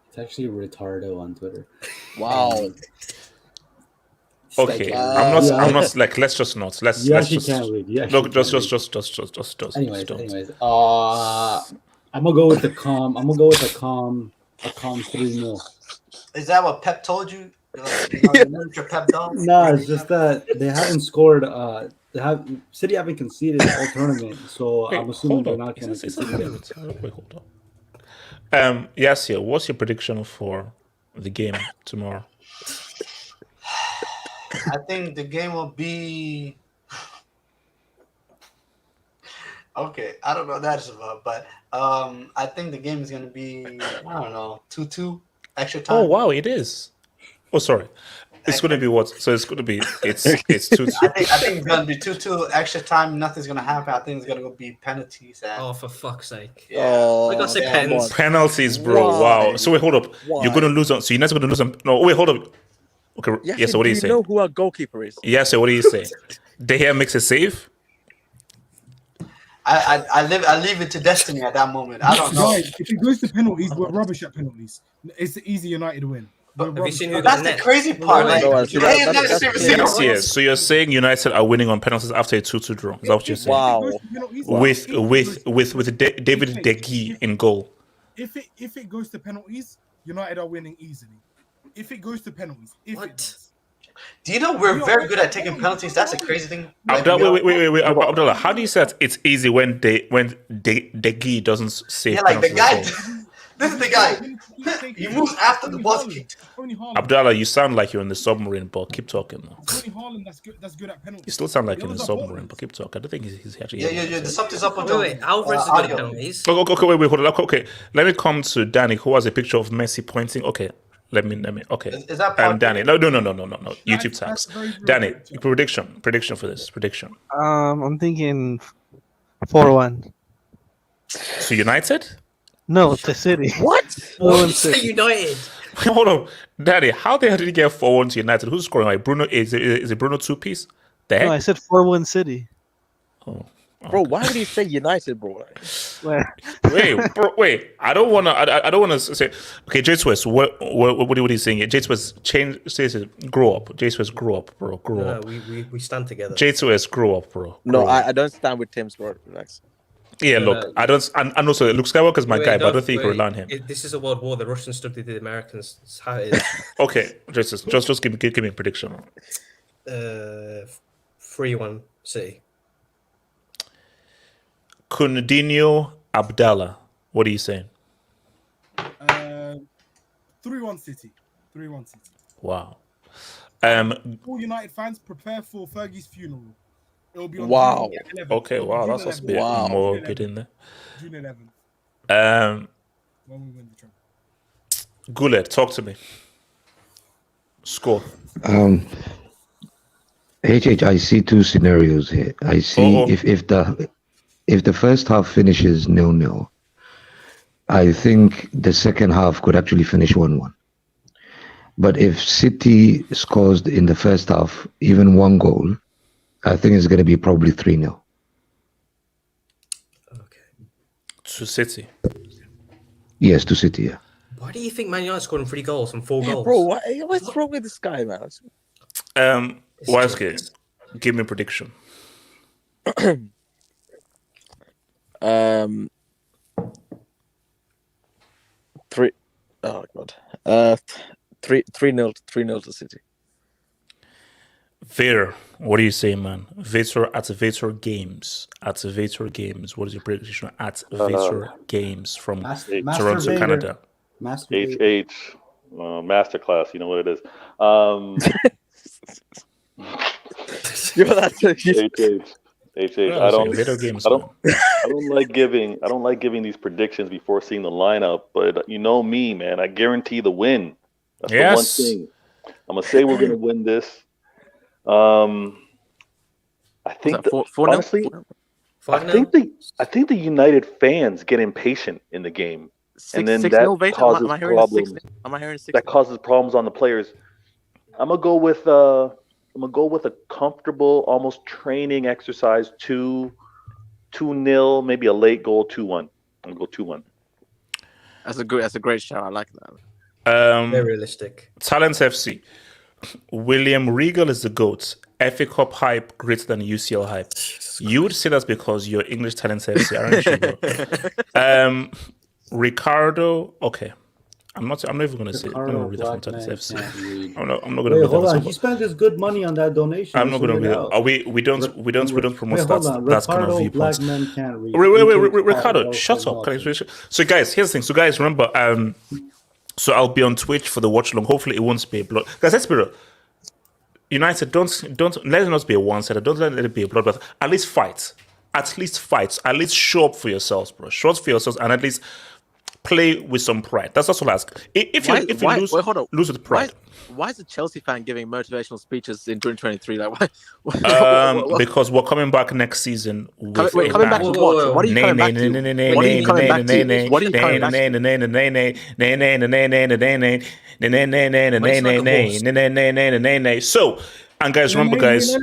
[SPEAKER 5] It's actually Retardo on Twitter.
[SPEAKER 3] Wow.
[SPEAKER 1] Okay, I'm not like. Let's just not. Let's just.
[SPEAKER 5] Can't read.
[SPEAKER 1] Look, just.
[SPEAKER 5] Anyways. I'm gonna go with the calm. I'm gonna go with a calm 3-0.
[SPEAKER 9] Is that what Pep told you? Your Pep dog?
[SPEAKER 5] No, it's just that they haven't scored. City haven't conceded all tournament, so I'm assuming they're not going to concede.
[SPEAKER 1] Wait, hold on. Yasir, what's your prediction for the game tomorrow?
[SPEAKER 9] I think the game will be. Okay, I don't know what that's about, but I think the game is going to be, I don't know, 2-2 extra time.
[SPEAKER 1] Oh wow, it is. Oh, sorry. It's going to be what? So it's going to be it's 2-2.
[SPEAKER 9] I think it's going to be 2-2 extra time. Nothing's going to happen. I think it's going to be penalties.
[SPEAKER 6] Oh, for fuck's sake!
[SPEAKER 9] Yeah.
[SPEAKER 6] I gotta say pens.
[SPEAKER 1] Penalties, bro.
[SPEAKER 3] Why?
[SPEAKER 1] Wow. So wait, hold up.
[SPEAKER 3] Why?
[SPEAKER 1] You're going to lose on. So you're not going to lose on. No, wait, hold up. Okay.
[SPEAKER 3] Yes,
[SPEAKER 1] So what do you
[SPEAKER 3] do
[SPEAKER 1] say?
[SPEAKER 3] you know who our goalkeeper is?
[SPEAKER 1] Yeah. So what do you say? De Gea makes a save.
[SPEAKER 9] I leave it to destiny at that moment. I don't know.
[SPEAKER 2] Guys, if it goes to penalties, we're rubbish at penalties. It's an easy United win.
[SPEAKER 6] But have you seen who
[SPEAKER 9] But
[SPEAKER 6] got
[SPEAKER 9] that's the
[SPEAKER 6] net?
[SPEAKER 9] crazy part. Like,
[SPEAKER 3] No,
[SPEAKER 9] they ain't never
[SPEAKER 3] that's
[SPEAKER 9] seen
[SPEAKER 3] clear.
[SPEAKER 9] a
[SPEAKER 1] Yes. So you're saying United are winning on penalties after a 2-2 draw? Is that what you're saying?
[SPEAKER 3] Wow.
[SPEAKER 1] With David De Gea in goal.
[SPEAKER 2] If it goes to penalties, United are winning easily. If it goes to penalties, if it does.
[SPEAKER 9] Do you know we're very good at taking penalties? That's a crazy thing. Like,
[SPEAKER 1] Abdullah, wait, Abdullah. How do you say that it's easy when De Gea doesn't save?
[SPEAKER 9] yeah, like the
[SPEAKER 1] penalties
[SPEAKER 9] guy.
[SPEAKER 1] at all?
[SPEAKER 9] This is the guy. He moves after the ball's kicked.
[SPEAKER 1] Abdullah, you sound like you're in the submarine, but keep talking.
[SPEAKER 2] Tony Haaland, that's good at penalties.
[SPEAKER 1] You still sound like
[SPEAKER 2] The
[SPEAKER 1] you're in the
[SPEAKER 2] others are
[SPEAKER 1] submarine, but keep talking. I don't think he's actually.
[SPEAKER 9] Yeah. The something's up until.
[SPEAKER 6] Wait, Alvarez is good at penalties.
[SPEAKER 1] Okay, wait, hold on. Okay, let me come to Danny, who has a picture of Messi pointing. Okay, let me. Okay,
[SPEAKER 9] Is that part?
[SPEAKER 1] Danny? No. YouTube tags.
[SPEAKER 2] very
[SPEAKER 1] Danny,
[SPEAKER 2] good.
[SPEAKER 1] prediction for this. Prediction.
[SPEAKER 10] I'm thinking 4-1.
[SPEAKER 1] So United.
[SPEAKER 10] No, to City.
[SPEAKER 3] What?
[SPEAKER 10] 4-1 City.
[SPEAKER 6] United.
[SPEAKER 1] Hold on, Danny. How the hell did he get 4-1 to United? Who's scoring? Like Bruno? Is it Bruno 2-piece? The
[SPEAKER 10] No, I
[SPEAKER 1] heck?
[SPEAKER 10] said 4-1 City.
[SPEAKER 1] Oh.
[SPEAKER 3] Bro, why would he say United, bro?
[SPEAKER 10] Where?
[SPEAKER 1] Wait. I don't wanna say. Okay, J Swiss. What are you saying? J Swiss grow up. J Swiss grow up, bro. Grow
[SPEAKER 6] No,
[SPEAKER 1] up.
[SPEAKER 6] we stand together.
[SPEAKER 1] J Swiss grow up, bro.
[SPEAKER 3] No,
[SPEAKER 1] Grow up.
[SPEAKER 3] I don't stand with Tim's, bro. Relax.
[SPEAKER 1] Yeah, look, I don't, and also Luke Skywalker's my guy, but I don't think you can rely on him.
[SPEAKER 6] This is a world war. The Russians studied the Americans. It's how it is.
[SPEAKER 1] Okay, just give me a prediction.
[SPEAKER 6] 3-1 City.
[SPEAKER 1] Kundinho Abdallah. What are you saying?
[SPEAKER 2] 3-1 City. 3-1 City.
[SPEAKER 1] Wow.
[SPEAKER 2] All United fans, prepare for Fergie's funeral. It will be on
[SPEAKER 3] Wow.
[SPEAKER 2] June 11th.
[SPEAKER 1] Okay, wow, that's a bit
[SPEAKER 3] Wow.
[SPEAKER 1] more bit in there.
[SPEAKER 2] June 11th. When we win the treble.
[SPEAKER 1] Gullet, talk to me. Score.
[SPEAKER 8] I see two scenarios here. I see if the first half finishes 0-0, I think the second half could actually finish 1-1. But if City scores in the first half, even one goal, I think it's going to be probably 3-0.
[SPEAKER 6] Okay.
[SPEAKER 1] To City.
[SPEAKER 8] Yes, to City, yeah.
[SPEAKER 6] Why do you think Man United scored 3 goals and 4 goals?
[SPEAKER 3] Bro, what's wrong with this guy, man?
[SPEAKER 1] Wiseguy, give me a prediction.
[SPEAKER 3] 3. Oh god. 3-0 to City.
[SPEAKER 1] Vader, what do you say, man? Vader at Vader Games. At Vader Games. What is your prediction at Vader Games from Toronto, Canada?
[SPEAKER 11] HH, masterclass. You know what it is. HH. I don't like giving these predictions before seeing the lineup, but you know me, man. I guarantee the win. That's the one thing. I'm gonna say we're gonna win this. I think honestly, I think the United fans get impatient in the game, and then that causes problems. That causes problems on the players. I'm gonna go with a comfortable, almost training exercise 2-0, maybe a late goal 2-1. I'm gonna go 2-1.
[SPEAKER 3] That's a great shout. I like that.
[SPEAKER 6] Very realistic.
[SPEAKER 1] Talents FC. William Regal is the GOAT. FA Cup hype greater than UCL hype. You would say that's because you're English Talents FC, aren't you, bro? Ricardo, okay. I'm not even going to say it. I'm going to read that from Talents FC. I'm not going to read that.
[SPEAKER 5] Hold on. He spent his good money on that donation.
[SPEAKER 1] I'm not going to read it. We don't promote that kind of viewpoints. Wait, Ricardo, shut up. So guys, here's the thing. So guys, remember, so I'll be on Twitch for the watch along. Hopefully it won't be a blood. Guys, let's be real. United, don't let it not be a one-sided. Don't let it be a bloodbath. At least fight. At least show up for yourselves, bro. Show up for yourselves and at least play with some pride. That's all I ask. If you lose with pride.
[SPEAKER 3] Why is a Chelsea fan giving motivational speeches in 2023? Like, why?
[SPEAKER 1] Because we're coming back next season.
[SPEAKER 3] Coming back to what? What are you coming back to? What are you coming back to? What are you coming back
[SPEAKER 1] to? So, and guys, remember, guys.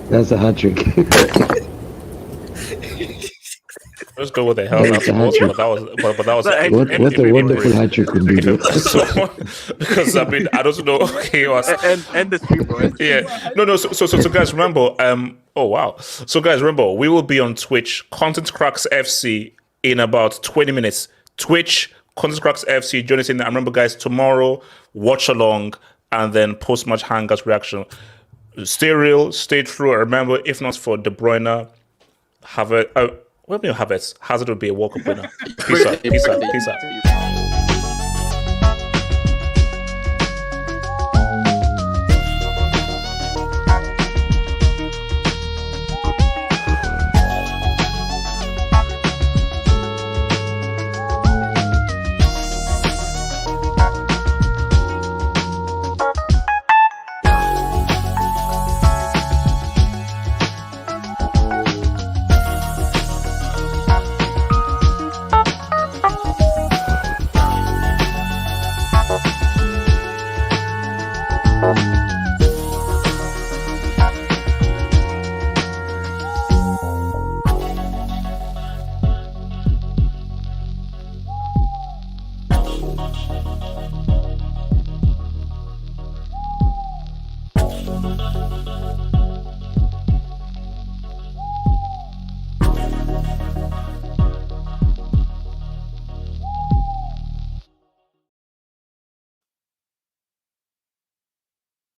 [SPEAKER 8] That's a hat trick.
[SPEAKER 1] Let's go with the hell out but that was but that was
[SPEAKER 8] what a wonderful hat trick would be.
[SPEAKER 1] So, because I mean I don't know. Okay,
[SPEAKER 3] and the stream, bro.
[SPEAKER 1] Yeah. No. So guys, remember. Oh wow. So guys, remember we will be on Twitch, Content Cracks FC, in about 20 minutes. Twitch, Content Cracks FC. Join us in there. And remember, guys, tomorrow watch along and then post match Hangouts reaction. Stay real, stay true. Remember, if not for De Bruyne, have it. What do you have it? Hazard will be a walk-up winner. Peace out.